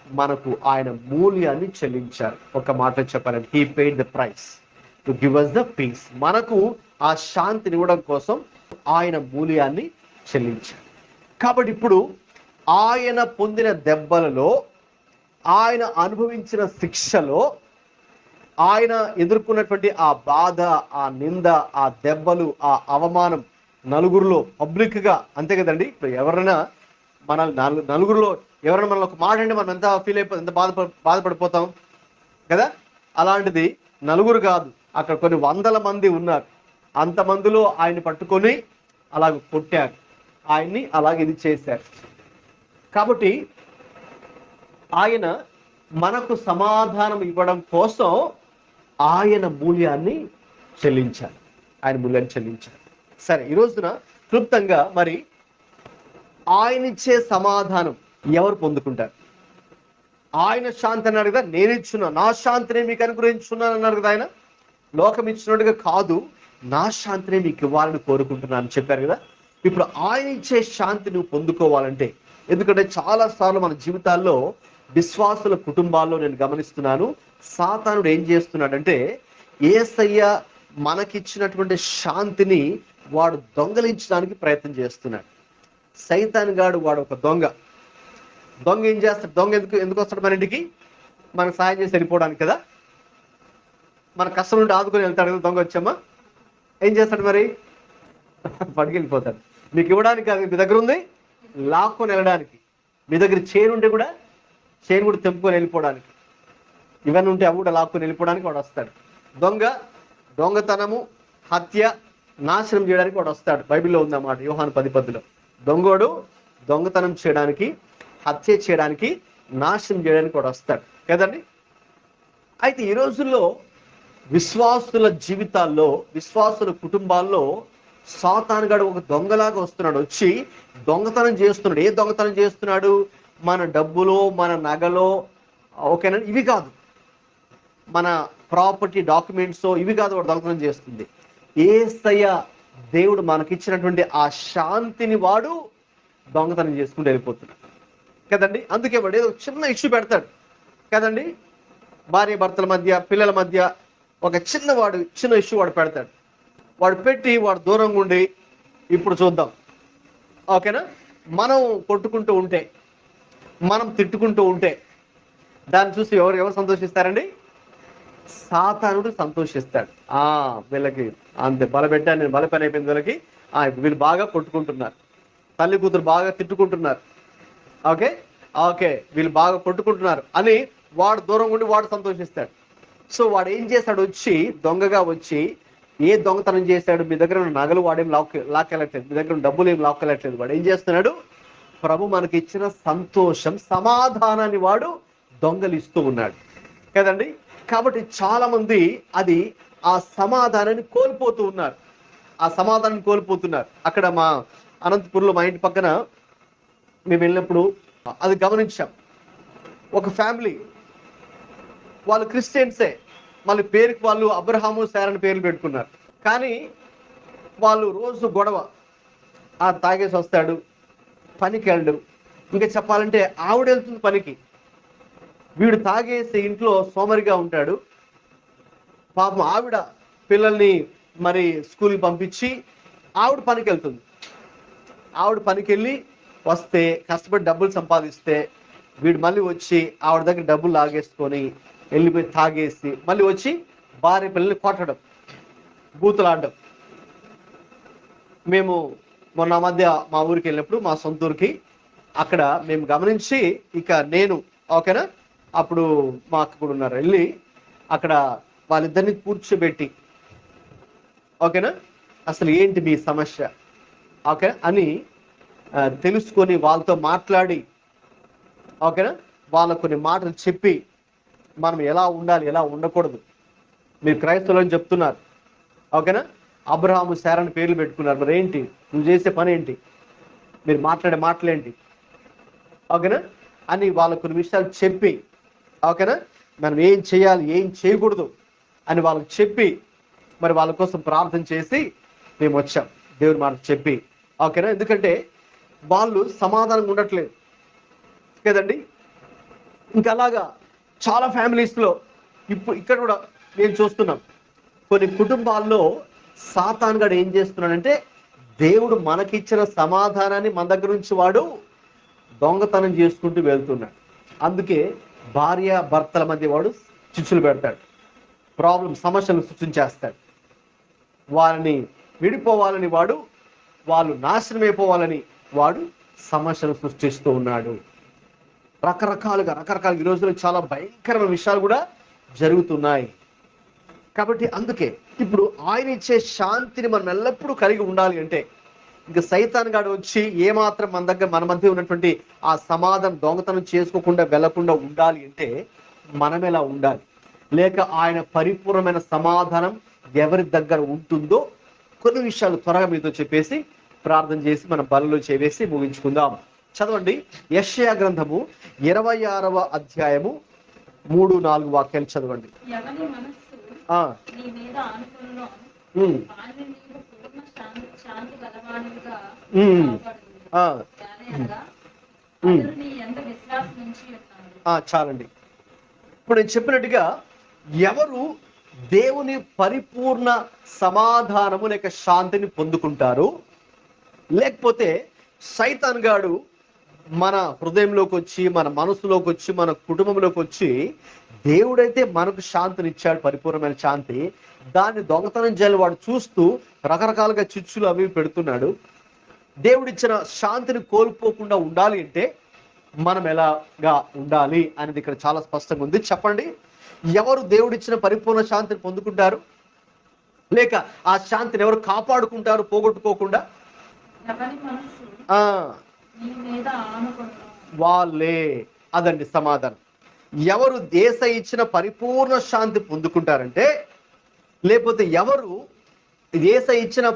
Speaker 2: మనకు ఆయన మూల్యాన్ని చెల్లించారు. ఒక మాట చెప్పాలంటే he paid the price to give us the peace. మనకు ఆ శాంతిని ఇవ్వడం కోసం ఆయన మూల్యాన్ని చెల్లించారు. కాబట్టి ఇప్పుడు ఆయన పొందిన దెబ్బలలో, ఆయన అనుభవించిన శిక్షలో, ఆయన ఎదుర్కొన్నటువంటి ఆ బాధ, ఆ నింద, ఆ దెబ్బలు, ఆ అవమానం నలుగురిలో పబ్లిక్ గా, అంతే కదండి. ఇప్పుడు ఎవరైనా నలుగురిలో ఎవరైనా మనల్ని ఒక మాట అంటే మనం ఎంత ఫీల్ అయిపోతాం, ఎంత బాధపడిపోతాం కదా. అలాంటిది నలుగురు కాదు, అక్కడ కొన్ని వందల మంది ఉన్నారు. అంతమందిలో ఆయన్ని పట్టుకొని అలాగ కొట్టారు, ఆయన్ని అలాగ ఇది చేశారు. కాబట్టి ఆయన మనకు సమాధానం ఇవ్వడం కోసం ఆయన మూల్యాన్ని చెల్లించారు. సరే, ఈ రోజున క్లుప్తంగా మరి ఆయన ఇచ్చే సమాధానం ఎవరు పొందుకుంటారు? ఆయన శాంతి అన్నాడు కదా, నేను ఇచ్చున్నా, నా శాంతిని మీకు అనుగ్రహించున్నాను అన్నాడు కదా. ఆయన లోకం ఇచ్చినట్టుగా కాదు, నా శాంతిని మీకు ఇవ్వాలని కోరుకుంటున్నాను చెప్పారు కదా. ఇప్పుడు ఆయన ఇచ్చే శాంతి నువ్వు పొందుకోవాలంటే, ఎందుకంటే చాలా సార్లు మన జీవితాల్లో విశ్వాసుల కుటుంబాల్లో నేను గమనిస్తున్నాను, సాతానుడు ఏం చేస్తున్నాడంటే యేసయ్య మనకిచ్చినటువంటి శాంతిని వాడు దొంగలించడానికి ప్రయత్నం చేస్తున్నాడు. సైతాన్ గాడు వాడు ఒక దొంగ ఏం చేస్తాడు? దొంగ ఎందుకు వస్తాడు మన ఇంటికి? మనకు సాయం చేసి వెళ్ళిపోవడానికి కదా. మన కష్టం నుండి ఆదుకొని వెళ్తాడు కదా. దొంగ వచ్చామా ఏం చేస్తాడు? మరి పట్టుకెళ్ళిపోతాడు. మీకు ఇవ్వడానికి అది మీ దగ్గర ఉంది, లాక్కొని వెళ్ళడానికి. మీ దగ్గర చైన్ ఉంటే కూడా చైన్ కూడా తెంపుకొని వెళ్ళిపోవడానికి, ఇవన్నీ ఉంటే అవి కూడా లాక్కొని వెళ్ళిపోవడానికి వాడు వస్తాడు. దొంగతనము, హత్య, నాశనం చేయడానికి వాడు వస్తాడు. బైబిల్లో ఉందన్నమాట, యోహాను 10:10. దొంగోడు దొంగతనం చేయడానికి, హత్య చేయడానికి, నాశనం చేయడానికి వాడు వస్తాడు కదండి. అయితే ఈ రోజుల్లో విశ్వాసుల జీవితాల్లో, విశ్వాసుల కుటుంబాల్లో సాతానుగాడు ఒక దొంగలాగా వస్తున్నాడు. వచ్చి దొంగతనం చేస్తున్నాడు. ఏ దొంగతనం చేస్తున్నాడు? మన డబ్బులో, మన నగలో, ఓకేనా, ఇవి కాదు, మన ప్రాపర్టీ డాక్యుమెంట్స్, ఇవి కాదు వాడు దొంగతనం చేస్తుంది. యేసయ్య దేవుడు మనకిచ్చినటువంటి ఆ శాంతిని వాడు దొంగతనం చేసుకుంటూ వెళ్ళిపోతున్నాడు కదండి. అందుకే వాడు ఏదో చిన్న ఇష్యూ పెడతాడు కదండి, భార్య భర్తల మధ్య, పిల్లల మధ్య ఒక చిన్న ఇష్యూ వాడు పెడతాడు. వాడు పెట్టి వాడు దూరంగా ఉండి, ఇప్పుడు చూద్దాం ఓకేనా, మనం కొట్టుకుంటూ ఉంటే, మనం తిట్టుకుంటూ ఉంటే దాన్ని చూసి ఎవరు సంతోషిస్తారండి? సాతానుడు సంతోషిస్తాడు. వీళ్ళకి అంతే బలపెట్టాను నేను, బలపని అయిపోయింది వీళ్ళకి, వీళ్ళు బాగా కొట్టుకుంటున్నారు, తల్లి కూతురు బాగా తిట్టుకుంటున్నారు, ఓకే ఓకే వీళ్ళు బాగా కొట్టుకుంటున్నారు అని వాడు దూరం ఉండి వాడు సంతోషిస్తాడు. సో వాడు ఏం చేశాడు, వచ్చి దొంగగా వచ్చి ఏ దొంగతనం చేశాడు? మీ దగ్గర ఉన్న నగలు వాడేం లాక్కెళ్ళట్లేదు, మీ దగ్గర ఉన్న డబ్బులు ఏం లాక్కెళ్ళట్లేదు. వాడు ఏం చేస్తున్నాడు? ప్రభు మనకి ఇచ్చిన సంతోషం, సమాధానాన్ని వాడు దొంగలిస్తూ ఉన్నాడు కదండి. కాబట్టి చాలా మంది ఆ సమాధానాన్ని కోల్పోతూ ఉన్నారు, ఆ సమాధానాన్ని కోల్పోతున్నారు. అక్కడ మా అనంతపూర్లో మా ఇంటి పక్కన మేము వెళ్ళినప్పుడు అది గమనించాం. ఒక ఫ్యామిలీ, వాళ్ళు క్రిస్టియన్సే, మళ్ళీ పేరుకి వాళ్ళు అబ్రహాము శారని పేర్లు పెట్టుకున్నారు. కానీ వాళ్ళు రోజు గొడవ, తాగేసి వస్తాడు, పనికి వెళ్ళడు, ఇంకా చెప్పాలంటే ఆవిడ వెళ్తుంది పనికి, వీడు తాగేసి ఇంట్లో సోమరిగా ఉంటాడు. పాపం ఆవిడ పిల్లల్ని మరి స్కూల్కి పంపించి ఆవిడ పనికి వెళ్తుంది. ఆవిడ పనికి వెళ్ళి వస్తే కష్టపడి డబ్బులు సంపాదిస్తే వీడు మళ్ళీ వచ్చి ఆవిడ దగ్గర డబ్బులు లాగేసుకొని వెళ్ళిపోయి తాగేసి మళ్ళీ వచ్చి భార్య పిల్లల్ని కొట్టడం, బూతులాడడం. మేము మొన్న మధ్య మా ఊరికి వెళ్ళినప్పుడు, మా సొంత ఊరికి, అక్కడ మేము గమనించి, ఇక నేను ఓకేనా, అప్పుడు మా అక్క కూడా ఉన్నారు, వెళ్ళి అక్కడ వాళ్ళిద్దరిని కూర్చోబెట్టి ఓకేనా, అసలు ఏంటి మీ సమస్య ఓకే అని తెలుసుకొని వాళ్ళతో మాట్లాడి ఓకేనా, వాళ్ళకు కొన్ని మాటలు చెప్పి మనం ఎలా ఉండాలి, ఎలా ఉండకూడదు. మీరు క్రైస్తవులని చెప్తున్నారు ఓకేనా, అబ్రహాము శారని పేర్లు పెట్టుకున్నారు, మరి ఏంటి నువ్వు చేసే పని ఏంటి, మీరు మాట్లాడే మాటలేంటి ఓకేనా అని వాళ్ళకు కొన్ని విషయాలు చెప్పి ఓకేనా, మనం ఏం చేయాలి ఏం చేయకూడదు అని వాళ్ళకి చెప్పి, మరి వాళ్ళ కోసం ప్రార్థన చేసి మేము వచ్చాం, దేవుని మాట చెప్పి ఓకేనా. ఎందుకంటే వాళ్ళు సమాధానంగా ఉండట్లేదు కదండి. ఇంకా అలాగా చాలా ఫ్యామిలీస్లో ఇక్కడ కూడా నేను చూస్తున్నాం. కొన్ని కుటుంబాల్లో సాతాను గాడు ఏం చేస్తున్నాడంటే, దేవుడు మనకిచ్చిన సమాధానాన్ని మన దగ్గర నుంచి వాడు దొంగతనం చేసుకుంటూ వెళ్తున్నాడు. అందుకే భార్య భర్తల మధ్య వాడు చిచ్చులు పెడతాడు, సమస్యలు సృష్టించేస్తాడు. వారిని విడిపోవాలని వాడు, వాళ్ళు నాశనం అయిపోవాలని వాడు సమస్యలు సృష్టిస్తూ ఉన్నాడు. రకరకాలుగా ఈ రోజుల్లో చాలా భయంకరమైన విషయాలు కూడా జరుగుతున్నాయి. కాబట్టి అందుకే ఇప్పుడు ఆయన ఇచ్చే శాంతిని మనం ఎల్లప్పుడూ కలిగి ఉండాలి అంటే, ఇంకా సైతాన్ గాడు వచ్చి ఏమాత్రం మన మధ్య ఉన్నటువంటి ఆ సమాధానం దొంగతనం చేసుకోకుండా వెళ్లకుండా ఉండాలి అంటే మనం ఎలా ఉండాలి, లేక ఆయన పరిపూర్ణమైన సమాధానం ఎవరి దగ్గర ఉంటుందో కొన్ని విషయాలు త్వరగా మీతో చెప్పేసి ప్రార్థన చేసి మనం బలలో చేవేసి ముగించుకుందాం. చదవండి, యెషయా గ్రంథము 26వ అధ్యాయము 3-4 వాక్యాలు చదవండి. చాలండి. ఇప్పుడు నేను చెప్పినట్టుగా ఎవరు దేవుని పరిపూర్ణ సమాధానము లేక శాంతిని పొందుకుంటారు, లేకపోతే సైతాన్ గాడు మన హృదయంలోకి వచ్చి, మన మనసులోకి వచ్చి, మన కుటుంబంలోకి వచ్చి, దేవుడైతే మనకు శాంతిని ఇచ్చాడు, పరిపూర్ణమైన శాంతి, దాన్ని దొంగతనం చేయాలి వాడు చూస్తూ రకరకాలుగా చిచ్చులు అవి పెడుతున్నాడు. దేవుడిచ్చిన శాంతిని కోల్పోకుండా ఉండాలి అంటే మనం ఎలాగా ఉండాలి అనేది ఇక్కడ చాలా స్పష్టంగా ఉంది. చెప్పండి, ఎవరు దేవుడిచ్చిన పరిపూర్ణ శాంతిని పొందుకుంటారు, లేక ఆ శాంతిని ఎవరు కాపాడుకుంటారు పోగొట్టుకోకుండా? వాళ్ళే. అదండి సమాధానం. ఎవరు యేసయ్య ఇచ్చిన పరిపూర్ణ శాంతి పొందుకుంటారంటే, లేకపోతే ఎవరు యేసయ్య ఇచ్చిన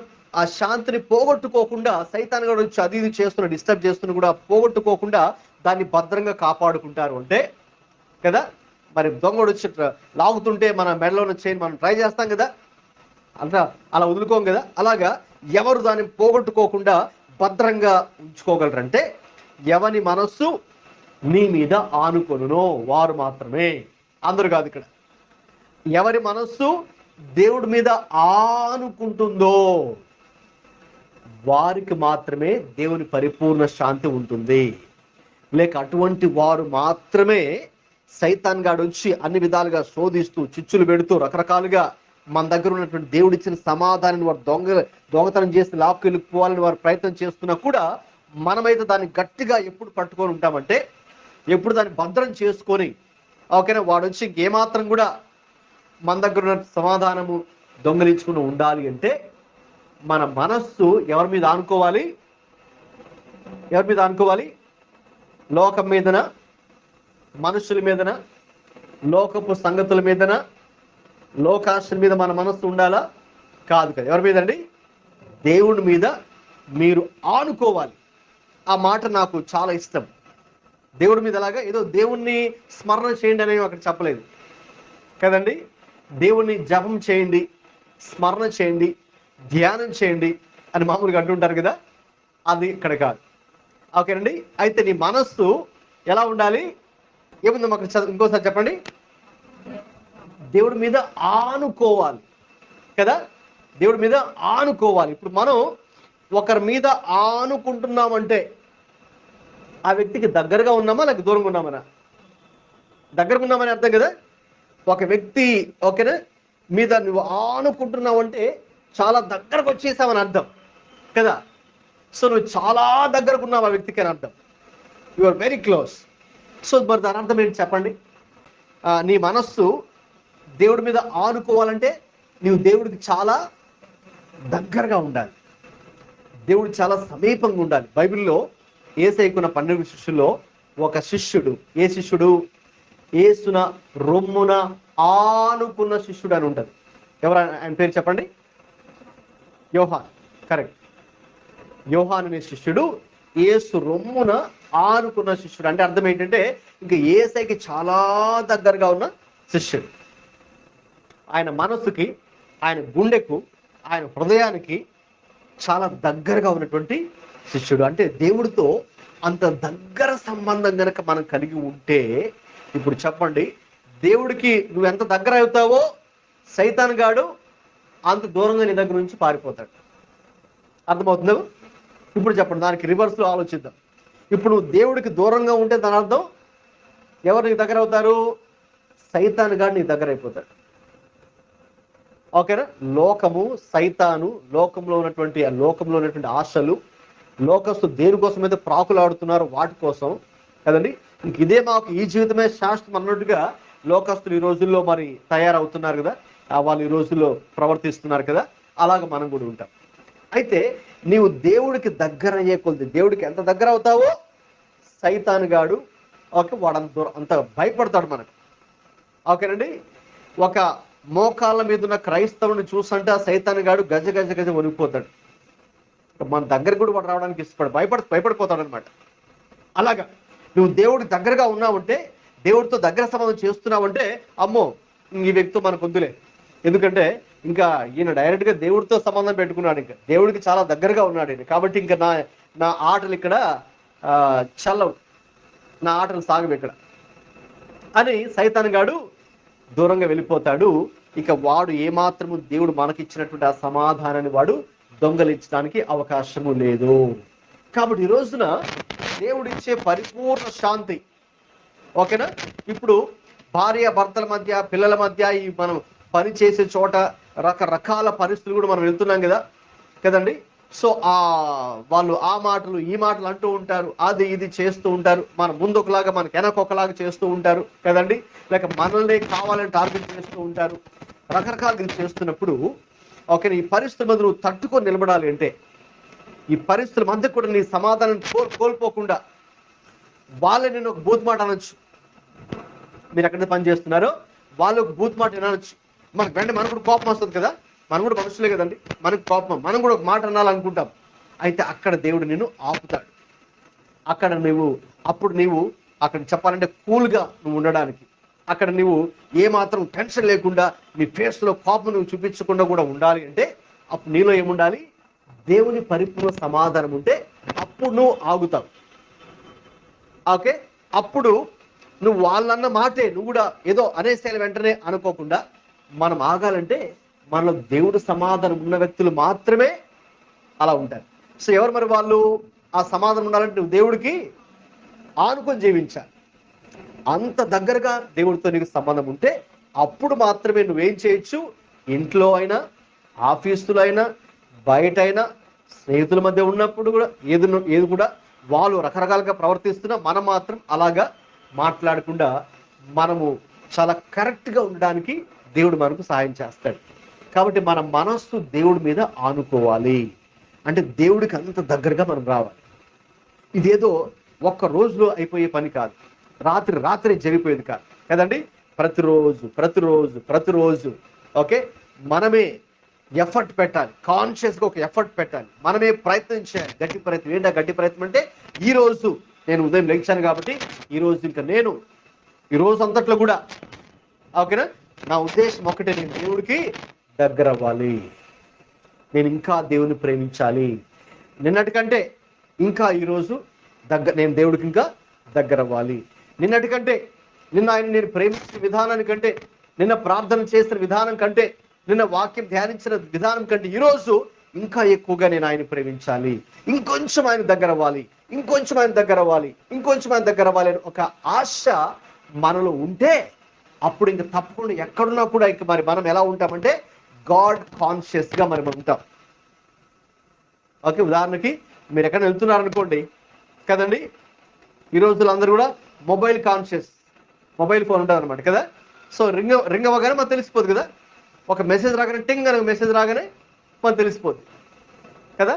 Speaker 2: ఆ శాంతిని పోగొట్టుకోకుండా, సైతాన్ గాడు వచ్చి అది ఇది చేస్తున్న డిస్టర్బ్ చేస్తున్న కూడా పోగొట్టుకోకుండా దాన్ని భద్రంగా కాపాడుకుంటారు అంటే కదా. మరి దొంగడు వచ్చి లాగుతుంటే మన మెడలో ఉన్న చైన్ మనం ట్రై చేస్తాం కదా, అలా వదులుకోం కదా. అలాగా ఎవరు దాన్ని పోగొట్టుకోకుండా భద్రంగా ఉంచుకోగలరంటే ఎవని మనస్సు నీ మీద ఆనుకొనునో వారు మాత్రమే. అందరూ కాదు. ఇక్కడ ఎవరి మనస్సు దేవుడి మీద ఆనుకుంటుందో వారికి మాత్రమే దేవుని పరిపూర్ణ శాంతి ఉంటుంది. లేక అటువంటి వారు మాత్రమే సైతాన్ గాడు వచ్చి అన్ని విధాలుగా శోధిస్తూ చిచ్చులు పెడుతూ రకరకాలుగా మన దగ్గర ఉన్నటువంటి దేవుడిచ్చిన సమాధానాన్ని వారు దొంగతనం చేసి లాక్కెళ్ళిపోవాలని వారు ప్రయత్నం చేస్తున్నా కూడా మనమైతే దాన్ని గట్టిగా ఎప్పుడు పట్టుకొని ఉంటామంటే, ఎప్పుడు దాన్ని భద్రం చేసుకొని, ఓకేనా, వాడు వచ్చి ఏమాత్రం కూడా మన దగ్గర ఉన్న సమాధానము దొంగలించుకుని ఉండాలి అంటే మన మనస్సు ఎవరి మీద ఆనుకోవాలి? ఎవరి మీద ఆనుకోవాలి? లోకం మీదన, మనుషుల మీదన, లోకపు సంగతుల మీదన, లోకాశల మీద మన మనస్సు ఉండాలా? కాదు కదా. ఎవరి మీద అండి? దేవుడి మీద మీరు ఆనుకోవాలి. ఆ మాట నాకు చాలా ఇష్టం. దేవుడి మీద అలాగా ఏదో దేవుణ్ణి స్మరణ చేయండి అనేవి అక్కడ చెప్పలేదు కదండి. దేవుణ్ణి జపం చేయండి, స్మరణ చేయండి, ధ్యానం చేయండి అని మామూలుగా అంటుంటారు కదా, అది ఇక్కడ కాదు. ఓకేనండి. అయితే నీ మనస్సు ఎలా ఉండాలి? ఏముందో అక్కడ ఇంకోసారి చెప్పండి. దేవుడి మీద ఆనుకోవాలి కదా, దేవుడి మీద ఆనుకోవాలి. ఇప్పుడు మనం ఒకరి మీద ఆనుకుంటున్నామంటే ఆ వ్యక్తికి దగ్గరగా ఉన్నామా లేక దూరంగా ఉన్నామనా? దగ్గరగా ఉన్నామని అర్థం కదా. ఒక వ్యక్తి ఓకేనా మీద నువ్వు ఆనుకుంటున్నావంటే చాలా దగ్గరకు వచ్చేసావని అర్థం కదా. సో నువ్వు చాలా దగ్గరకు ఉన్నావు ఆ వ్యక్తికి అని అర్థం. You are very close. So మరి దాని అర్థం ఏంటి చెప్పండి? నీ మనస్సు దేవుడి మీద ఆనుకోవాలంటే నీవు దేవుడికి చాలా దగ్గరగా ఉండాలి, దేవుడు చాలా సమీపంగా ఉండాలి. బైబిల్లో యేసయ్యకున్న 12 శిష్యుల్లో ఒక శిష్యుడు, ఏ శిష్యుడు? యేసున రొమ్మున ఆనుకున్న శిష్యుడు అని ఉంటుంది. ఎవరు ఆయన పేరు చెప్పండి? యోహాన్. కరెక్ట్. యోహాన్ అనే శిష్యుడు యేసు రొమ్మున ఆనుకున్న శిష్యుడు. అంటే అర్థం ఏంటంటే ఇంకా యేసయ్యకి చాలా దగ్గరగా ఉన్న శిష్యుడు. ఆయన మనస్సుకి, ఆయన గుండెకు, ఆయన హృదయానికి చాలా దగ్గరగా ఉన్నటువంటి శిష్యుడు. అంటే దేవుడితో అంత దగ్గర సంబంధం కనుక మనం కలిగి ఉంటే, ఇప్పుడు చెప్పండి, దేవుడికి నువ్వు ఎంత దగ్గర అవుతావో సైతాన్ గాడు అంత దూరంగా నీ దగ్గర నుంచి పారిపోతాడు. అర్థమవుతుందా? ఇప్పుడు చెప్పండి, దానికి రివర్స్లో ఆలోచిద్దాం. ఇప్పుడు నువ్వు దేవుడికి దూరంగా ఉంటే దాని అర్థం ఎవరు నీకు దగ్గర అవుతారు? సైతాన్ గాడు నీకు దగ్గర అయిపోతాడు. ఓకేనా? లోకము, సైతాను, లోకంలో ఉన్నటువంటి ఆశలు, లోకస్తు దేనికోసం అయితే ప్రాకులాడుతున్నారు వాటి కోసం కదండి. ఇంక ఇదే మాకు ఈ జీవితమే శాశ్వతం అన్నట్టుగా లోకస్తులు ఈ రోజుల్లో మరి తయారవుతున్నారు కదా, వాళ్ళు ఈ రోజుల్లో ప్రవర్తిస్తున్నారు కదా. అలాగ మనం కూడా ఉంటాం. అయితే నీవు దేవుడికి దగ్గర అయ్యే కొద్ది, దేవుడికి ఎంత దగ్గర అవుతావో సైతాన్ గాడు ఓకే వాడు అంత భయపడతాడు మనకు. ఓకేనండి. ఒక మోకాళ్ళ మీద ఉన్న క్రైస్తవుని చూసంటే ఆ సైతాన్ గాడు గజ గజ గజ వణిగిపోతాడు. మన దగ్గర కూడా వాడు రావడానికి ఇష్టపడు, భయపడిపోతాడు అనమాట. అలాగా నువ్వు దేవుడికి దగ్గరగా ఉన్నావంటే, దేవుడితో దగ్గర సంబంధం చేస్తున్నావంటే, అమ్మో ఈ వ్యక్తితో మనకు వద్దులే, ఎందుకంటే ఇంకా ఈయన డైరెక్ట్గా దేవుడితో సంబంధం పెట్టుకున్నాడు, ఇంకా దేవుడికి చాలా దగ్గరగా ఉన్నాడు ఈయన, కాబట్టి ఇంకా నా ఆటలు ఇక్కడ చల్లవు, నా ఆటలు సాగవు ఇక్కడ అని సైతాన్ గాడు దూరంగా వెళ్ళిపోతాడు. ఇక వాడు ఏమాత్రము దేవుడు మనకిచ్చినటువంటి ఆ సమాధానాన్ని వాడు దొంగలించడానికి అవకాశము లేదు. కాబట్టి ఈ రోజున దేవుడిచ్చే పరిపూర్ణ శాంతి ఓకేనా. ఇప్పుడు భార్య భర్తల మధ్య, పిల్లల మధ్య, ఈ మనం పని చేసే చోట రకరకాల పరిస్థితులు కూడా మనం వెళ్తున్నాం కదండి. సో వాళ్ళు ఆ మాటలు ఈ మాటలు అంటూ ఉంటారు, అది ఇది చేస్తూ ఉంటారు, మన ముందు ఒకలాగా మనకి వెనకొకలాగా చేస్తూ ఉంటారు కదండి. లేక మనల్ని కావాలని టార్గెట్ చేస్తూ ఉంటారు, రకరకాలుగా చేస్తున్నప్పుడు ఓకే ఈ పరిస్థితుల మధ్య నువ్వు తట్టుకొని నిలబడాలి అంటే, ఈ పరిస్థితుల మధ్య కూడా నీ సమాధానం కోల్పోకుండా వాళ్ళే నేను ఒక బూత్ మాట అనొచ్చు. మీరు ఎక్కడైతే పని చేస్తున్నారో వాళ్ళు ఒక బూత్ మాట వినొచ్చు. మనకు కూడా కోపం వస్తుంది కదా, మనం కూడా మనుషులే కదండి, మనకు కోపం, మనం కూడా ఒక మాట అనాలనుకుంటాం. అయితే అక్కడ దేవుడు నిన్ను ఆపుతాడు. అప్పుడు నీవు అక్కడ చెప్పాలంటే కూల్గా నువ్వు ఉండడానికి, అక్కడ నువ్వు ఏమాత్రం టెన్షన్ లేకుండా నీ ఫేస్లో కోపం నువ్వు చూపించకుండా కూడా ఉండాలి అంటే అప్పుడు నీలో ఏముండాలి? దేవుని పరిపూర్ణ సమాధానం ఉంటే అప్పుడు నువ్వు ఆగుతావు. ఓకే, అప్పుడు నువ్వు వాళ్ళన్న మాటే నువ్వు కూడా ఏదో అనేసేయాలి వెంటనే అనుకోకుండా, మనం ఆగాలంటే మనలో దేవుడు సమాధానం ఉన్న వ్యక్తులు మాత్రమే అలా ఉంటారు. సో ఎవరు మరి వాళ్ళు? ఆ సమాధానం ఉండాలంటే నువ్వు దేవుడికి ఆనుకొని జీవించాలి. అంత దగ్గరగా దేవుడితో నీకు సంబంధం ఉంటే అప్పుడు మాత్రమే నువ్వేం చేయొచ్చు. ఇంట్లో అయినా, ఆఫీసులో అయినా, బయట అయినా, స్నేహితుల మధ్య ఉన్నప్పుడు కూడా ఏది కూడా వాళ్ళు రకరకాలుగా ప్రవర్తిస్తున్నా మనం మాత్రం అలాగా మాట్లాడకుండా మనము చాలా కరెక్ట్గా ఉండడానికి దేవుడు మనకు సహాయం చేస్తాడు. కాబట్టి మన మనస్సు దేవుడి మీద ఆనుకోవాలి. అంటే దేవుడికి అంత దగ్గరగా మనం రావాలి. ఇదేదో ఒక్క రోజులో అయిపోయే పని కాదు, రాత్రి జరిగిపోయేది కాదు కదండి. ప్రతిరోజు ఓకే, మనమే ఎఫర్ట్ పెట్టాలి, కాన్షియస్గా ఒక ఎఫర్ట్ పెట్టాలి, మనమే ప్రయత్నం చేయాలి. గట్టి ప్రయత్నం. ఏంటా గట్టి ప్రయత్నం అంటే, ఈ రోజు నేను ఉదయం లేచాను కాబట్టి ఈరోజు ఇంకా నేను ఈ రోజు అంతట్లో కూడా ఓకేనా, నా ఉద్దేశం ఒకటే, నేను దేవుడికి దగ్గర అవ్వాలి, నేను ఇంకా దేవుని ప్రేమించాలి. నిన్నటికంటే ఇంకా ఈరోజు నేను దేవుడికి ఇంకా దగ్గర అవ్వాలి. నిన్నటికంటే, నిన్న ఆయన నేను ప్రేమించిన విధానానికంటే, నిన్న ప్రార్థన చేసిన విధానం కంటే, నిన్న వాక్యం ధ్యానించిన విధానం కంటే ఈరోజు ఇంకా ఎక్కువగా నేను ఆయన ప్రేమించాలి, ఇంకొంచెం ఆయన దగ్గర అవ్వాలి, ఇంకొంచెం ఆయన దగ్గర అవ్వాలి, ఇంకొంచెం ఆయన దగ్గర అవ్వాలి అని ఒక ఆశ మనలో ఉంటే అప్పుడు ఇంకా తప్పకుండా ఎక్కడున్నా కూడా ఇంక మరి మనం ఎలా ఉంటామంటే గాడ్ కాన్షియస్గా మనం ఉంటాం. ఓకే, ఉదాహరణకి మీరు ఎక్కడ వెళ్తున్నారనుకోండి కదండి, ఈ రోజుల్లో అందరూ కూడా మొబైల్ కాన్షియస్, మొబైల్ ఫోన్ ఉంటుంది అనమాట కదా. సో రింగ్ అవ్వగానే మనకు తెలిసిపోదు కదా, ఒక మెసేజ్ రాగానే టింగ్ అని మెసేజ్ రాగానే మనకు తెలిసిపోద్ది కదా.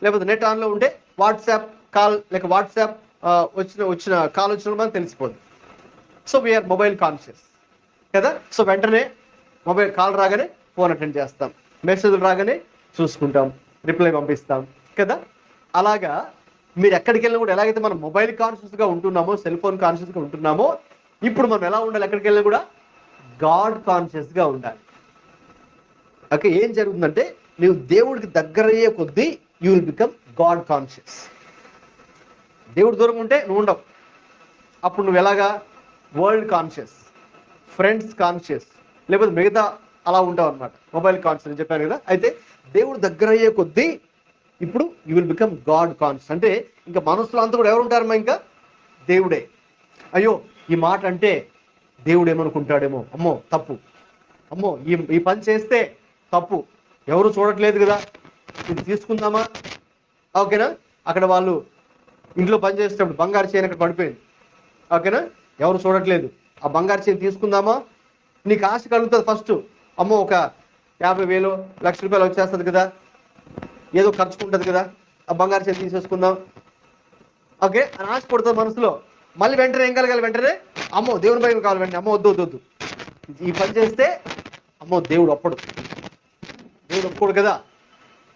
Speaker 2: లేకపోతే నెట్ ఆన్లో ఉంటే వాట్సాప్ కాల్, లేక వాట్సాప్ వచ్చిన కాల్ వచ్చిన మనకు తెలిసిపోద్ది. సో వీఆర్ మొబైల్ కాన్షియస్ కదా. సో వెంటనే మొబైల్ కాల్ రాగానే ఫోన్ అటెండ్ చేస్తాం, మెసేజ్లు రాగానే చూసుకుంటాం, రిప్లై పంపిస్తాం కదా. అలాగా మీరు ఎక్కడికి వెళ్ళినా కూడా ఎలాగైతే మనం మొబైల్ కాన్షియస్గా ఉంటున్నామో, సెల్ ఫోన్ కాన్షియస్గా ఉంటున్నామో, ఇప్పుడు మనం ఎలా ఉండాలి? ఎక్కడికి వెళ్ళినా కూడా గాడ్ కాన్షియస్గా ఉండాలి. ఓకే, ఏం జరుగుతుందంటే నువ్వు దేవుడికి దగ్గర అయ్యే కొద్దీ you will become God conscious. దేవుడు దూరం ఉంటే నువ్వు ఉండవు. అప్పుడు నువ్వు ఎలాగా? వరల్డ్ కాన్షియస్, ఫ్రెండ్స్ కాన్షియస్, లేకపోతే మిగతా అలా ఉంటావు అనమాట. మొబైల్ కాన్షియస్ అని చెప్పాను కదా. అయితే దేవుడు దగ్గర అయ్యే కొద్దీ ఇప్పుడు you will become God conscious. అంటే ఇంకా మనసులో అంతా కూడా ఎవరు ఉంటారమ్మా? ఇంకా దేవుడే. అయ్యో ఈ మాట అంటే దేవుడు ఏమనుకుంటాడేమో, అమ్మో తప్పు, అమ్మో ఈ పని చేస్తే తప్పు, ఎవరు చూడట్లేదు కదా, ఇది తీసుకుందామా? ఓకేనా, అక్కడ వాళ్ళు ఇంట్లో పని చేసేటప్పుడు బంగారు చైన్ అక్కడ పడిపోయింది, ఓకేనా, ఎవరు చూడట్లేదు, ఆ బంగారు చైన్ తీసుకుందామా? నీకు ఆశ కలుగుతుంది ఫస్ట్, అమ్మో ఒక 50,000 1,00,000 వచ్చేస్తుంది కదా, ఏదో ఖర్చుకుంటుంది కదా, ఆ బంగారు చైన్ తీసేసుకుందాం ఓకే అని ఆశ పడుతుంది మనసులో. మళ్ళీ వెంటనే ఏం కలగాలి? వెంటనే అమ్మో దేవుని భయం కావాలి, వెంటనే అమ్మో వద్దు, ఈ పని చేస్తే అమ్మో దేవుడు ఒప్పుకోడు కదా,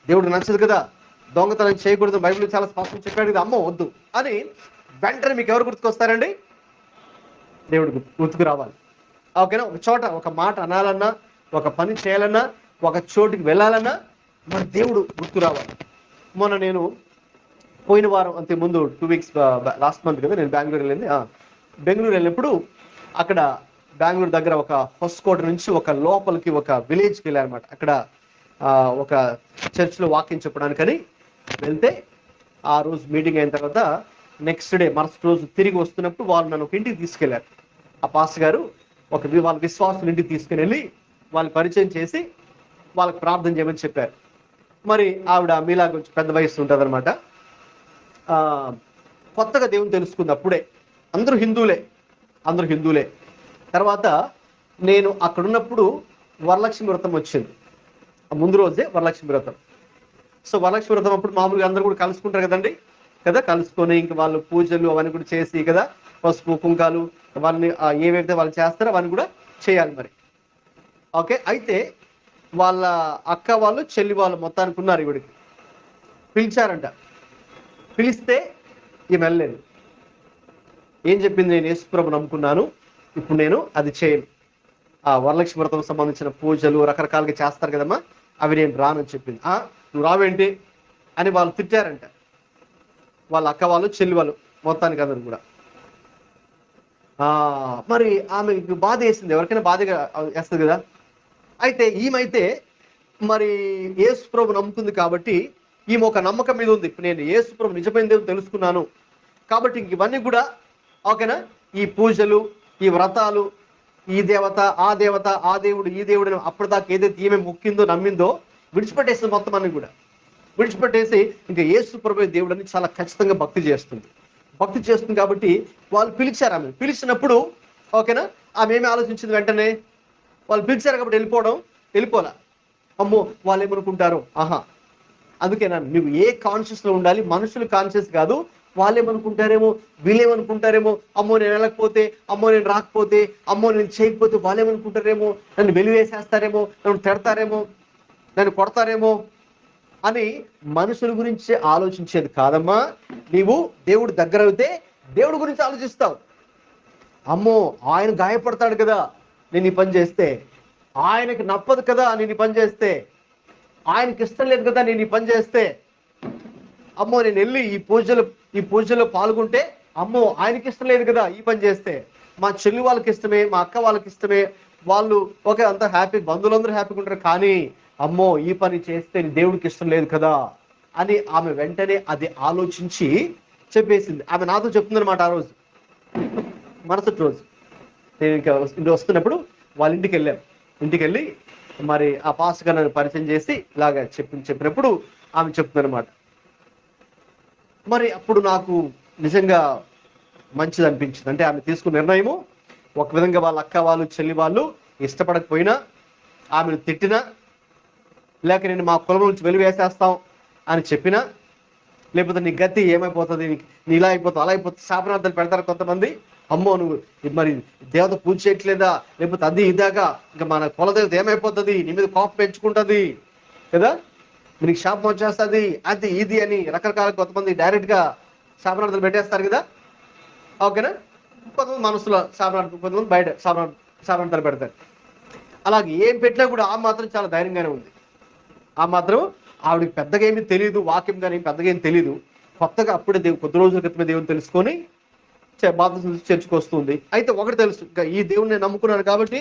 Speaker 2: దేవుడు నచ్చదు కదా, దొంగతనం చేయకూడదు, బైబిల్ చాలా స్పష్టం చెప్పాడు కదా, అమ్మో వద్దు అని వెంటనే మీకు ఎవరు గుర్తుకొస్తారండి? దేవుడు గుర్తుకు రావాలి. ఓకేనా, ఒక చోట ఒక మాట అనాలన్నా, ఒక పని చేయాలన్నా, ఒక చోటుకి వెళ్ళాలన్నా మన దేవుడు గుర్తు రావాలి. మొన్న నేను పోయిన వారం అంతే ముందు 2 weeks లాస్ట్ మంత్ కదా నేను బెంగళూరు వెళ్ళినప్పుడు అక్కడ బెంగళూరు దగ్గర ఒక హొస్కోట నుంచి ఒక లోపలికి ఒక విలేజ్కి వెళ్ళారనమాట. అక్కడ ఒక చర్చ్లో వాక్యం చెప్పడానికని వెళ్తే ఆ రోజు మీటింగ్ అయిన తర్వాత నెక్స్ట్ డే మరుసటి రోజు తిరిగి వస్తున్నప్పుడు వాళ్ళు నన్ను ఒక ఇంటికి తీసుకెళ్లారు. ఆ పాస్టర్ గారు వాళ్ళ విశ్వాసుల ఇంటికి తీసుకుని వెళ్ళి వాళ్ళు పరిచయం చేసి వాళ్ళకి ప్రార్థన చేయమని చెప్పారు. మరి ఆవిడ మీలా కొంచెం పెద్ద వయసు ఉంటుంది అనమాట. కొత్తగా దేవుని తెలుసుకుంది అప్పుడే. అందరూ హిందువులే. తర్వాత నేను అక్కడున్నప్పుడు వరలక్ష్మి వ్రతం వచ్చింది, ముందు రోజే వరలక్ష్మి వ్రతం. సో వరలక్ష్మి వ్రతం అప్పుడు మామూలుగా అందరూ కూడా కలుసుకుంటారు కదండి కదా, కలుసుకొని ఇంక వాళ్ళు పూజలు అవన్నీ కూడా చేసి కదా, పసుపు కుంకాలు అవన్నీ ఏవైతే వాళ్ళు చేస్తారో అవన్నీ కూడా చేయాలి మరి. ఓకే, అయితే వాళ్ళ అక్క వాళ్ళు చెల్లి వాళ్ళు మొత్తానికి ఉన్నారు. ఇవిడికి పిలిచారంట. పిలిస్తే ఈమె వెళ్ళలేదు. ఏం చెప్పింది? నేను యేసుప్రభు నమ్ముకున్నాను, ఇప్పుడు నేను అది చేయను, ఆ వరలక్ష్మి వ్రతం సంబంధించిన పూజలు రకరకాలుగా చేస్తారు కదమ్మా, అవి నేను రానని చెప్పింది. నువ్వు రావేంటి అని వాళ్ళు తిట్టారంట. వాళ్ళ అక్క వాళ్ళు చెల్లి వాళ్ళు మొత్తానికి అందరు కూడా. మరి ఆమెకు బాధ వేసింది, ఎవరికైనా బాధగా వేస్తుంది కదా. అయితే ఈమెయితే మరి యేసు ప్రభు నమ్ముతుంది కాబట్టి ఈమె ఒక నమ్మకం మీద ఉంది, ఇప్పుడు నేను యేసు ప్రభు నిజమైన దేవుడు తెలుసుకున్నాను కాబట్టి ఇంక ఇవన్నీ కూడా ఓకేనా, ఈ పూజలు, ఈ వ్రతాలు, ఈ దేవత ఆ దేవత ఆ దేవుడు ఈ దేవుడు అప్పటిదాకా ఏదైతే ఈమె మొక్కిందో నమ్మిందో విడిచిపెట్టేస్తుంది, మొత్తం అన్ని కూడా విడిచిపెట్టేసి ఇంకా యేసు ప్రభు దేవుడు అని చాలా ఖచ్చితంగా భక్తి చేస్తుంది కాబట్టి వాళ్ళు పిలిచారు ఆమె. పిలిచినప్పుడు ఓకేనా, ఆమె ఏమి ఆలోచించింది వెంటనే, వాళ్ళు పిలిచారు కాబట్టి వెళ్ళిపోలా. అమ్మో వాళ్ళు ఏమనుకుంటారు, అందుకేనా నువ్వు ఏ కాన్షియస్లో ఉండాలి, మనుషులు కాన్షియస్ కాదు, వాళ్ళేమనుకుంటారేమో వీళ్ళేమనుకుంటారేమో, అమ్మో నేను వెళ్ళకపోతే, అమ్మో నేను రాకపోతే, అమ్మో నేను చేయకపోతే వాళ్ళేమనుకుంటారేమో, నన్ను వెలివేసేస్తారేమో, నన్ను తిడతారేమో, నన్ను కొడతారేమో అని మనుషుల గురించి ఆలోచించేది కాదమ్మా. నీవు దేవుడు దగ్గర అయితే దేవుడి గురించి ఆలోచిస్తావు. అమ్మో ఆయన గాయపడతాడు కదా నేను ఈ పని చేస్తే, ఆయనకి నప్పదు కదా నేను ఈ పని చేస్తే, ఆయనకి ఇష్టం లేదు కదా నేను ఈ పని చేస్తే, అమ్మో నేను వెళ్ళి ఈ పూజలో పాల్గొంటే అమ్మో ఆయనకి ఇష్టం లేదు కదా ఈ పని చేస్తే, మా చెల్లి వాళ్ళకి ఇష్టమే, మా అక్క వాళ్ళకి ఇష్టమే, వాళ్ళు ఓకే అంతా హ్యాపీ, బంధువులందరూ హ్యాపీగా ఉంటారు, కానీ అమ్మో ఈ పని చేస్తే దేవుడికి ఇష్టం లేదు కదా అని ఆమె వెంటనే అది ఆలోచించి చెప్పేసింది. ఆమె నాతో చెప్తుందన్నమాట. ఆ రోజు మరుసటి రోజు నేను ఇంకా వస్తున్నప్పుడు వాళ్ళ ఇంటికి వెళ్ళి మరి ఆ పాస్టర్ గారిని పరిచయం చేసి ఇలాగా చెప్పినప్పుడు ఆమె చెప్తుందన్నమాట. మరి అప్పుడు నాకు నిజంగా మంచిది అనిపించింది. అంటే ఆమె తీసుకున్న నిర్ణయము ఒక విధంగా వాళ్ళ అక్క వాళ్ళు చెల్లి వాళ్ళు ఇష్టపడకపోయినా, ఆమెను తిట్టినా, లేక నేను మా కులం నుంచి వెలివేసేస్తాం అని చెప్పినా, లేకపోతే నీ గతి ఏమైపోతుంది, నీ ఇలా అయిపోతావు అలా అయిపోతుంది, శాపనార్థాలు పెడతారు కొంతమంది. అమ్మో నువ్వు మరి దేవత పూజ చేయట్లేదా, లేకపోతే అది ఇదాగా ఇంకా మన కులదేవత ఏమైపోతుంది, నీ మీద కోపం పెంచుకుంటుంది కదా, నీకు శాపం వచ్చేస్తుంది, అది ఇది అని రకరకాల కొంతమంది డైరెక్ట్గా శాపనార్థాలు పెట్టేస్తారు కదా. ఓకేనా, కొంతమంది మనసులో శాపనార్థం, కొంతమంది బయట శాపనార్థాలు పెడతారు. అలాగే ఏం పెట్టినా కూడా ఆ మాత్రం చాలా ధైర్యంగానే ఉంది. ఆ మాత్రం ఆవిడకి పెద్దగా ఏమీ తెలియదు, వాక్యం కానీ పెద్దగా ఏం తెలియదు, కొత్తగా అప్పుడే కొద్ది రోజుల క్రితమే దేవుని తెలుసుకొని బాప్తిసం చర్చకు వస్తుంది. అయితే ఒకటి తెలుసు, ఇంకా ఈ దేవుని నేను నమ్ముకున్నాను కాబట్టి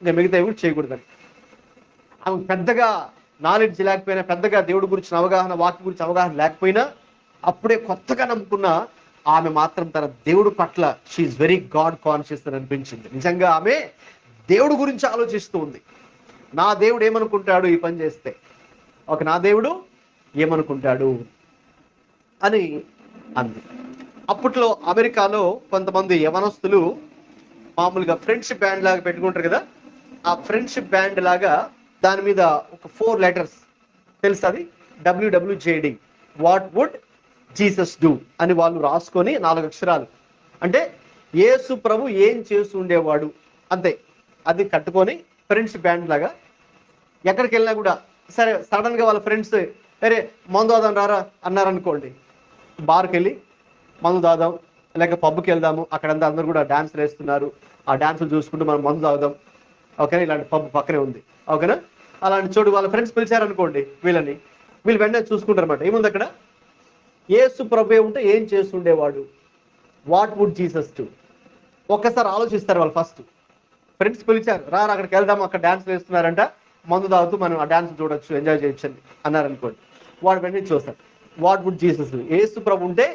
Speaker 2: ఇంకా మిగతా కూడా చేయకూడదని. ఆమె పెద్దగా నాలెడ్జ్ లేకపోయినా, పెద్దగా దేవుడి గురించి అవగాహన, వాక్యం గురించి అవగాహన లేకపోయినా, అప్పుడే కొత్తగా నమ్ముకున్న ఆమె మాత్రం తన దేవుడు పట్ల షీఈ్ వెరీ గాడ్ కాన్షియస్ అని అనిపించింది. నిజంగా ఆమె దేవుడు గురించి ఆలోచిస్తూ ఉంది. నా దేవుడు ఏమనుకుంటాడు ఈ పని చేస్తే, నా దేవుడు ఏమనుకుంటాడు అని అంది. అప్పట్లో అమెరికాలో కొంతమంది యవనస్తులు మామూలుగా ఫ్రెండ్షిప్ బ్యాండ్ లాగా పెట్టుకుంటారు కదా, ఆ ఫ్రెండ్షిప్ బ్యాండ్ లాగా దాని మీద ఒక 4 letters తెలుసు, అది WWJD, what would Jesus do అని వాళ్ళు రాసుకొని 4 అక్షరాలు, అంటే యేసు ప్రభు ఏం చేస్తూ ఉండేవాడు అంతే, అది కట్టుకొని ఫ్రెండ్షిప్ బ్యాండ్ లాగా ఎక్కడికి వెళ్ళినా కూడా సరే సడన్ గా వాళ్ళ ఫ్రెండ్స్ అరే మందు దాదాం రారా అన్నారనుకోండి, బార్కి వెళ్ళి మందు దాదాం, లేక పబ్కి వెళ్దాము, అక్కడంతా అందరూ కూడా డాన్సులు వేస్తున్నారు, ఆ డాన్సులు చూసుకుంటూ మనం మందు తాగుదాం, ఓకేనా, ఇలాంటి పబ్ పక్కనే ఉంది, ఓకేనా, అలాంటి చోటు వాళ్ళ ఫ్రెండ్స్ పిలిచారనుకోండి, వీళ్ళు వెంటనే చూసుకుంటారు అనమాట. ఏముంది అక్కడ, యేసు ప్రభు ఉంటే ఏం చేస్తుండేవాడు, వాట్ వుడ్ జీసస్ డూ, ఒక్కసారి ఆలోచిస్తారు వాళ్ళు. ఫస్ట్ ఫ్రెండ్స్ పిలిచారు, రారు అక్కడికి వెళ్దాం, అక్కడ డాన్స్ వేస్తున్నారంట, మందు తాగుతూ మనం ఆ డాన్స్ చూడొచ్చు, ఎంజాయ్ చేయొచ్చు అన్నారనుకోండి, వాడు వెంటనే చూస్తారు వాట్ వుడ్ జీసస్ డూ, యేసు ప్రభు ఉంటే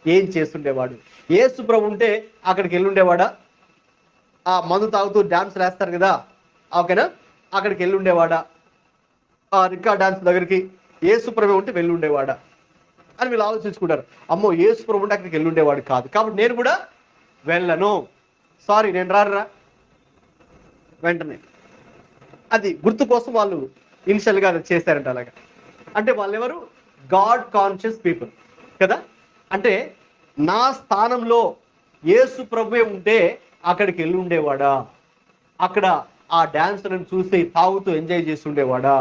Speaker 2: ఏం చేస్తుండేవాడు, యేసు ప్రభు ఉంటే అక్కడికి వెళ్ళుండేవాడా, ఆ మందు తాగుతూ డాన్స్ వేస్తారు కదా, ఓకేనా, అక్కడికి వెళ్ళుండేవాడా, ఆ రికార్డ్ డాన్స్ దగ్గరికి యేసు ప్రభు ఉంటే వెళ్ళుండేవాడా అని వీళ్ళు ఆలోచించుకుంటారు. అమ్మో యేసు ప్రభు ఉంటే అక్కడికి వెళ్ళుండేవాడు కాదు కాబట్టి నేను కూడా వెళ్ళను, సారీ నేను రారా, వెంటనే అది గుర్తు కోసం వాళ్ళు ఇనిషియల్గా చేశారంట అలాగా. అంటే వాళ్ళు ఎవరు, గాడ్ కాన్షియస్ పీపుల్ కదా. అంటే నా స్థానంలో యేసు ప్రభువే ఉంటే అక్కడికి వెళ్ళి ఉండేవాడా, అక్కడ ఆ డాన్స్లను చూసి తాగుతూ ఎంజాయ్ చేస్తుండేవాడా,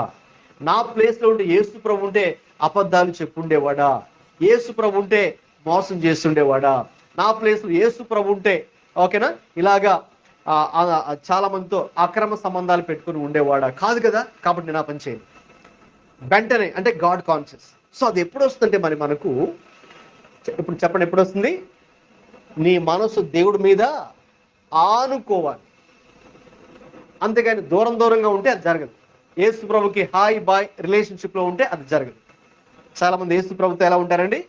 Speaker 2: నా ప్లేస్లో ఉంటే యేసు ప్రభు ఉంటే అబద్ధాలు చెప్పుండేవాడా, యేసు ప్రభు ఉంటే మోసం చేస్తుండేవాడా, నా ప్లేస్లో యేసు ప్రభు ఉంటే ఓకేనా ఇలాగా చాలా మందితో అక్రమ సంబంధాలు పెట్టుకుని ఉండేవాడా, కాదు కదా, కాబట్టి నేను ఆ పని చేయను వెంటనే. అంటే గాడ్ కాన్షియస్. సో అది ఎప్పుడు వస్తుంటే మరి మనకు ఇప్పుడు చెప్పండి, ఎప్పుడు వస్తుంది? నీ మనసు దేవుడి మీద ఆనుకోవాలి. అంతేగాని దూరం దూరంగా ఉంటే అది జరగదు. యేసు ప్రభుకి హాయ్ బాయ్ రిలేషన్షిప్ లో ఉంటే అది జరగదు. చాలా మంది యేసు ప్రభుతో ఎలా ఉంటారండి?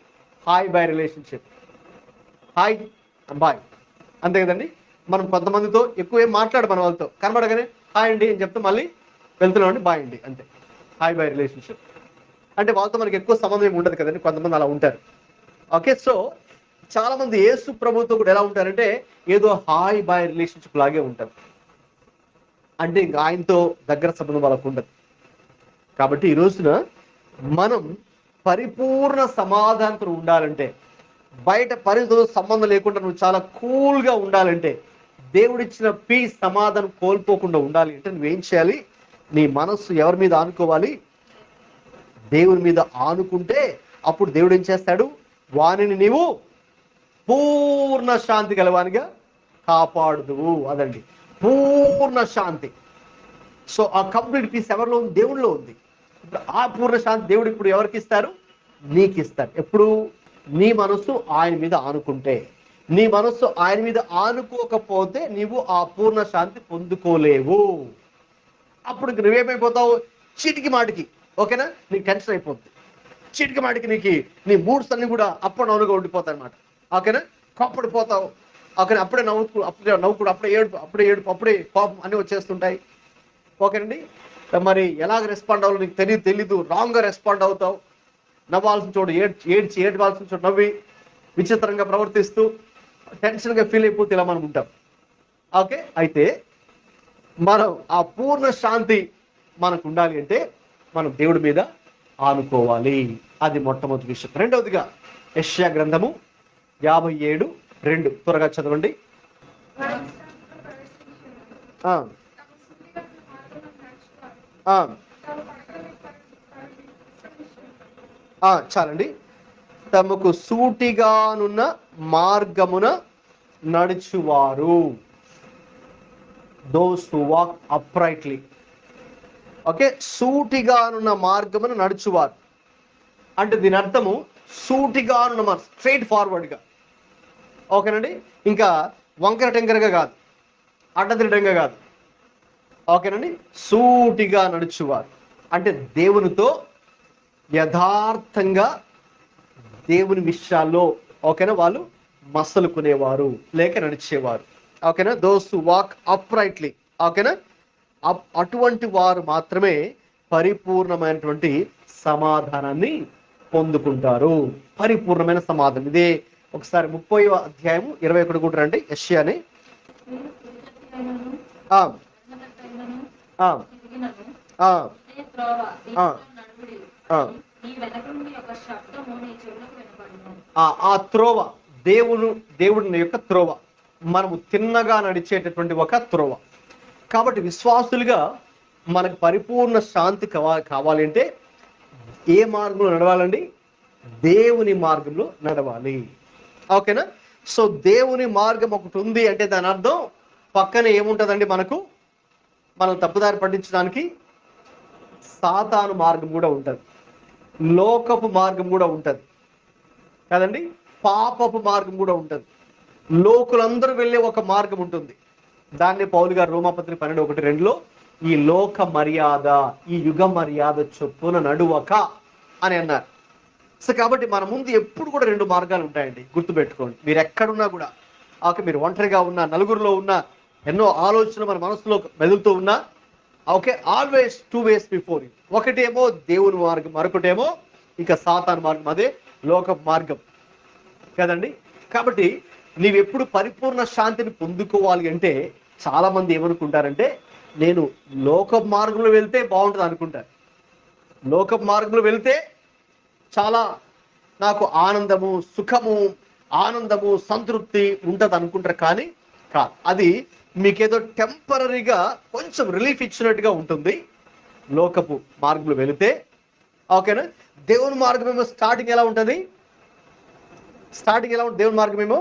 Speaker 2: Hi bye relationship, hi bye, అంతే కదండి. మనం కొంతమందితో ఎక్కువ ఏం మాట్లాడు, మన వాళ్ళతో కనబడగానే హాయ్ అండి అని చెప్తే మళ్ళీ వెళ్తున్నామండి బాయ్ అండి, అంతే. హాయ్ బాయ్ రిలేషన్షిప్ అంటే వాళ్ళతో మనకి ఎక్కువ సంబంధం ఏమి ఉండదు కదండి. కొంతమంది అలా ఉంటారు. ఓకే, సో చాలా మంది యేసు ప్రభుతో కూడా ఎలా ఉంటారంటే ఏదో హాయ్ బాయ్ రిలేషన్షిప్ లాగే ఉంటారు. అంటే ఇంకా ఆయనతో దగ్గర సంబంధం వాళ్ళకు ఉండదు. కాబట్టి ఈ రోజున మనం పరిపూర్ణ సమాధానంతో ఉండాలంటే, బయట పరిస్థితులతో సంబంధం లేకుండా నువ్వు చాలా కూల్గా ఉండాలంటే, దేవుడిచ్చిన పీస్ సమాధానం కోల్పోకుండా ఉండాలి అంటే నువ్వేం చేయాలి? నీ మనస్సు ఎవరి మీద ఆనుకోవాలి? దేవుని మీద ఆనుకుంటే అప్పుడు దేవుడు ఏం చేస్తాడు? వానిని నీవు పూర్ణ శాంతి గలవానిగా కాపాడుదువు. అదండి పూర్ణ శాంతి. సో ఆ కంప్లీట్ పీస్ ఎవరిలో ఉంది? దేవుడిలో ఉంది. ఇప్పుడు ఆ పూర్ణ శాంతి దేవుడు ఇప్పుడు ఎవరికి ఇస్తారు? నీకు ఇస్తారు. ఎప్పుడు? నీ మనస్సు ఆయన మీద ఆనుకుంటే. నీ మనస్సు ఆయన మీద ఆనుకోకపోతే నీవు ఆ పూర్ణ శాంతి పొందుకోలేవు. అప్పుడు నువ్వేమైపోతావు? చీటికి మాటికి, ఓకేనా, నీకు టెన్షన్ అయిపోతుంది. చీటికి మాటికి నీ మూడ్స్ అన్ని కూడా అప్ అండ్ డౌన్గా ఉండిపోతాయి అనమాట. ఓకేనా, కోప్పడిపోతావు. ఓకేనా, అప్పుడే నవ్వుకుడు, అప్పుడే ఏడుపు, అప్పుడే కోపం అన్ని వచ్చేస్తుంటాయి. ఓకేనండి, మరి ఎలాగ రెస్పాండ్ అవ్వాలో నీకు తెలీదు. రాంగ్గా రెస్పాండ్ అవుతావు. నవ్వాల్సిన చోటు ఏడ్వాల్సిన చోటు నవ్వి విచిత్రంగా ప్రవర్తిస్తూ టెన్షన్గా ఫీల్ అయిపోతే ఇలా మనం ఉంటాం. ఓకే, అయితే మనం ఆ పూర్ణ శాంతి మనకు ఉండాలి అంటే మనం దేవుడి మీద ఆనుకోవాలి. అది మొట్టమొదటి విషయం. రెండవదిగా యెషయా గ్రంథము 57:2 త్వరగా చదవండి. చాలండి. తమకు సూటిగానున్న మార్గమున నడుచువారు, those who walk uprightly. Okay, సూటిగానున్న మార్గమున నడుచువారు అంటే దీని అర్థము సూటిగానున్న స్ట్రైట్ ఫార్వర్డ్గా. ఓకేనండి, ఇంకా వంకర టెంకరగా కాదు, అడ్డదిడ్డంగా కాదు. ఓకేనండి, సూటిగా నడుచువారు అంటే దేవునితో యథార్థంగా దేవుని విషయాల్లో ఓకేనా వాళ్ళు మసలుకునేవారు లేక నడిచేవారు. ఓకేనా, దోస్ టు వాక్ అప్రైట్లీ. ఓకేనా, అటువంటి వారు మాత్రమే పరిపూర్ణమైనటువంటి సమాధానాన్ని పొందుకుంటారు. పరిపూర్ణమైన సమాధానం ఇదే. ఒకసారి 30వ అధ్యాయము 21 కూడా రండి. యెషయాని ఆ త్రోవ దేవుని యొక్క త్రోవ, మనము తిన్నగా నడిచేటటువంటి ఒక త్రోవ. కాబట్టి విశ్వాసులుగా మనకు పరిపూర్ణ శాంతి కావాలి అంటే ఏ మార్గంలో నడవాలండి? దేవుని మార్గంలో నడవాలి. ఓకేనా, సో దేవుని మార్గం ఒకటి ఉంది అంటే దాని అర్థం పక్కనే ఏముంటుందండి? మనం తప్పుదారి పట్టించడానికి సాతాను మార్గం కూడా ఉంటుంది, లోకపు మార్గం కూడా ఉంటుంది కదండి, పాపపు మార్గం కూడా ఉంటుంది, లోకులందరూ వెళ్ళే ఒక మార్గం ఉంటుంది. దాన్ని పౌలు గారు రోమాపత్రిక 12:1-2లో ఈ లోక మర్యాద, ఈ యుగ మర్యాద చొప్పున నడువక అని అన్నారు. సో కాబట్టి మన ముందు ఎప్పుడు కూడా 2 మార్గాలు ఉంటాయండి, గుర్తుపెట్టుకోండి. మీరు ఎక్కడున్నా కూడా, ఓకే, మీరు ఒంటరిగా ఉన్నా, నలుగురిలో ఉన్నా, ఎన్నో ఆలోచనలు మన మనసులో మెదులుతూ ఉన్నా, okay, always 2 ways before you. ఒకటేమో దేవుని మార్గం, మరొకటేమో ఇంకా సాతాను మార్గం, అదే లోక మార్గం కదండి. కాబట్టి నీవెప్పుడు పరిపూర్ణ శాంతిని పొందుకోవాలి అంటే చాలా మంది ఏమనుకుంటారంటే నేను లోక మార్గంలో వెళ్తే బాగుంటుంది అనుకుంటారు. లోక మార్గంలో వెళ్తే చాలా నాకు ఆనందము సంతృప్తి ఉంటుంది అనుకుంటారు. కానీ కాదు, అది మీకేదో టెంపరీగా కొంచెం రిలీఫ్ ఇచ్చినట్టుగా ఉంటుంది లోకపు మార్గంలో వెళితే. ఓకేనా, దేవుని మార్గం ఏమో స్టార్టింగ్ ఎలా ఉంటుంది? దేవుని మార్గం ఏమో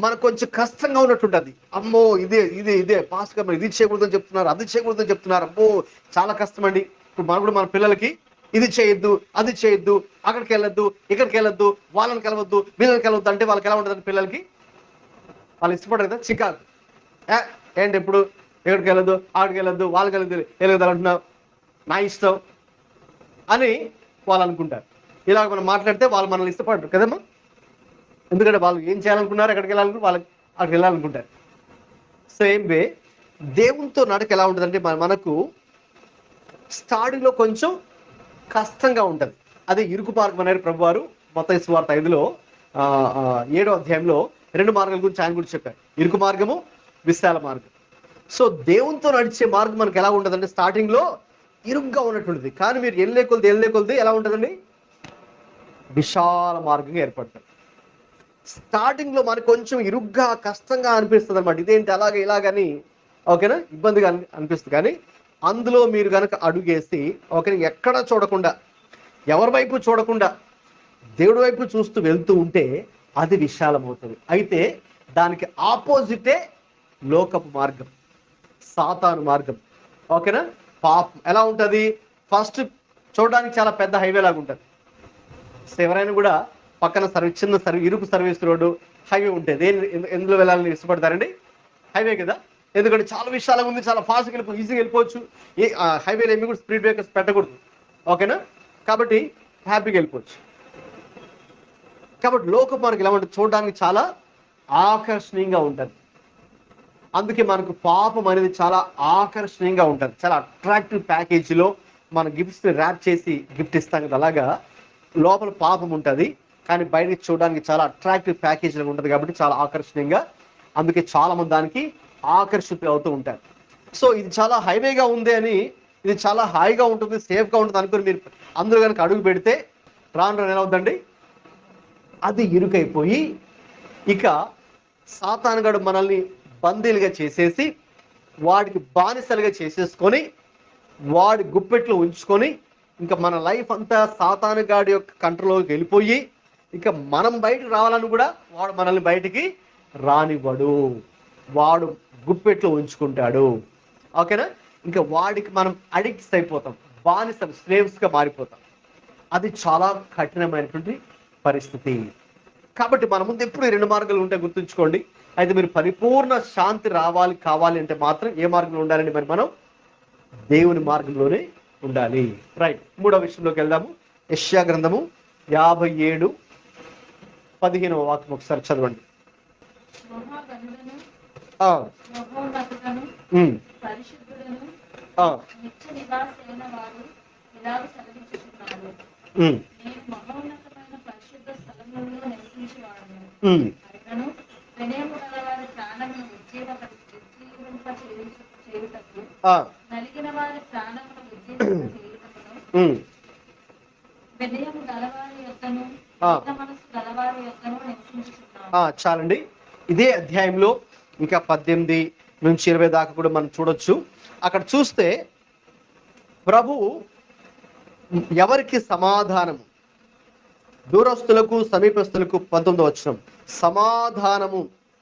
Speaker 2: మనకు కొంచెం కష్టంగా ఉన్నట్టుంటుంది. అమ్మో ఇదే పాస్టర్ గారు ఇది చేయకూడదని చెప్తున్నారు, అది చేయకూడదని చెప్తున్నారు, అమ్మో చాలా కష్టం అండి. ఇప్పుడు మనం కూడా మన పిల్లలకి ఇది చేయొద్దు, అది చేయొద్దు, అక్కడికి వెళ్ళొద్దు, ఇక్కడికి వెళ్ళొద్దు, వాళ్ళని కలవద్దు, వీళ్ళని కలవద్దు అంటే వాళ్ళకి ఎలా ఉంటుందండి? పిల్లలకి వాళ్ళు ఇష్టపడరు కదా, చికాకు. ఏంటి ఎప్పుడు ఎక్కడికి వెళ్ళొద్దు, అక్కడికి వెళ్ళొద్దు, వాళ్ళకి వెళ్ళొద్దు, వెళ్ళదు అంటున్నావు, నా ఇష్టం అని వాళ్ళు అనుకుంటారు. ఇలాగ మనం మాట్లాడితే వాళ్ళు మనల్ని ఇష్టపడరు కదమ్మా. ఎందుకంటే వాళ్ళు ఏం చేయాలనుకున్నారు, ఎక్కడికి వెళ్ళాలనుకుంటే వాళ్ళకి అక్కడికి వెళ్ళాలనుకుంటారు. సేమ్ వే దేవునితో నడక ఎలా ఉంటుందంటే మనకు స్టార్టింగ్లో కొంచెం కష్టంగా ఉంటుంది. అదే ఇరుకు మార్గం అనేది ప్రభువారు మత్తయి సువార్త 5లో 7వ అధ్యాయంలో 2 మార్గాల గురించి ఆయన గురించి చెప్పారు. ఇరుకు మార్గము, విశాల మార్గం. సో దేవునితో నడిచే మార్గం మనకు ఎలా ఉంటుందంటే స్టార్టింగ్లో ఇరుగ్గా ఉన్నటువంటిది, కానీ మీరు వెళ్ళే కొలది ఎలా ఉంటుందండి? విశాల మార్గంగా ఏర్పడుతుంది. స్టార్టింగ్లో మనకు కొంచెం ఇరుగ్గా కష్టంగా అనిపిస్తుంది అనమాట. ఇదేంటి అలాగే ఇలాగని, ఓకేనా, ఇబ్బందిగా అనిపిస్తుంది. కానీ అందులో మీరు కనుక అడుగేసి, ఓకే, ఎక్కడ చూడకుండా, ఎవరి వైపు చూడకుండా దేవుడి వైపు చూస్తూ వెళ్తూ ఉంటే అది విశాలమవుతుంది. అయితే దానికి ఆపోజిటే లోకపు మార్గం, సాతాను మార్గం. ఓకేనా. పాపం ఎలా ఉంటుంది? ఫస్ట్ చూడడానికి చాలా పెద్ద హైవే లాగా ఉంటుంది. ఎవరైనా కూడా పక్కన చిన్న ఇరుకు సర్వీస్ రోడ్డు, హైవే ఉంటుంది. ఎందులో వెళ్ళాలని ఇష్టపడతారండి? హైవే కదా. ఎందుకంటే చాలా విశాలంగా ఉంది, చాలా ఫాస్ట్గా ఈజీగా వెళ్ళిపోవచ్చు. హైవేలో ఏమి కూడా స్పీడ్ బ్రేకర్స్ పెట్టకూడదు, ఓకేనా. కాబట్టి హ్యాపీగా వెళ్ళిపోవచ్చు. కాబట్టి లోక మార్గం ఎలా ఉంటుంది? చూడడానికి చాలా ఆకర్షణీయంగా ఉంటుంది. అందుకే మనకు పాపం అనేది చాలా ఆకర్షణీయంగా ఉంటుంది. చాలా అట్రాక్టివ్ ప్యాకేజీలో మన గిఫ్ట్స్ని ర్యాప్ చేసి గిఫ్ట్ ఇస్తాం కదా, అలాగా లోపల పాపం ఉంటుంది, కానీ బయటకి చూడడానికి చాలా అట్రాక్టివ్ ప్యాకేజీలో ఉంటుంది. కాబట్టి చాలా ఆకర్షణీయంగా, అందుకే చాలా మంది దానికి ఆకర్షితులు అవుతూ ఉంటారు. సో ఇది చాలా హైవేగా ఉంది అని, ఇది చాలా హాయిగా ఉంటుంది, సేఫ్గా ఉంటుంది అనుకుని మీరు అందరూ కనుక అడుగు పెడితే రాను ఎలా అవుతుందండి? అది ఇరుకైపోయి ఇక సాతానుగాడు మనల్ని బందీలుగా చేసేసి, వాడికి బానిసలుగా చేసేసుకొని, వాడి గుప్పెట్లో ఉంచుకొని, ఇంకా మన లైఫ్ అంతా సాతానుగాడి యొక్క కంట్రోల్లోకి వెళ్ళిపోయి, ఇక మనం బయటకు రావాలని కూడా వాడు మనల్ని బయటికి రానివ్వడు. వాడు గుప్పెట్లో ఉంచుకుంటాడు, ఓకేనా. ఇంకా వాడికి మనం అడిక్ట్స్ అయిపోతాం, బానిసలు, స్లేవ్స్గా మారిపోతాం. అది చాలా కఠినమైనటువంటి పరిస్థితి. కాబట్టి మన ముందు ఎప్పుడు 2 మార్గాలు ఉంటాయి, గుర్తుంచుకోండి. అయితే మీరు పరిపూర్ణ శాంతి కావాలి అంటే మాత్రం ఏ మార్గంలో ఉండాలండి? మరి మనం దేవుని మార్గంలోనే ఉండాలి. రైట్, 3వ విషయంలోకి వెళ్దాము. యెషయా గ్రంథము 57:15వ వాక్యం ఒకసారి చదవండి. చాలండి. ఇదే అధ్యాయంలో ఇంకా 18 నుంచి 20 దాకా కూడా మనం చూడొచ్చు. అక్కడ చూస్తే ప్రభు ఎవరికి సమాధానము, దూరస్తులకు సమీపస్తులకు 19వ వచనం, సమాధానము,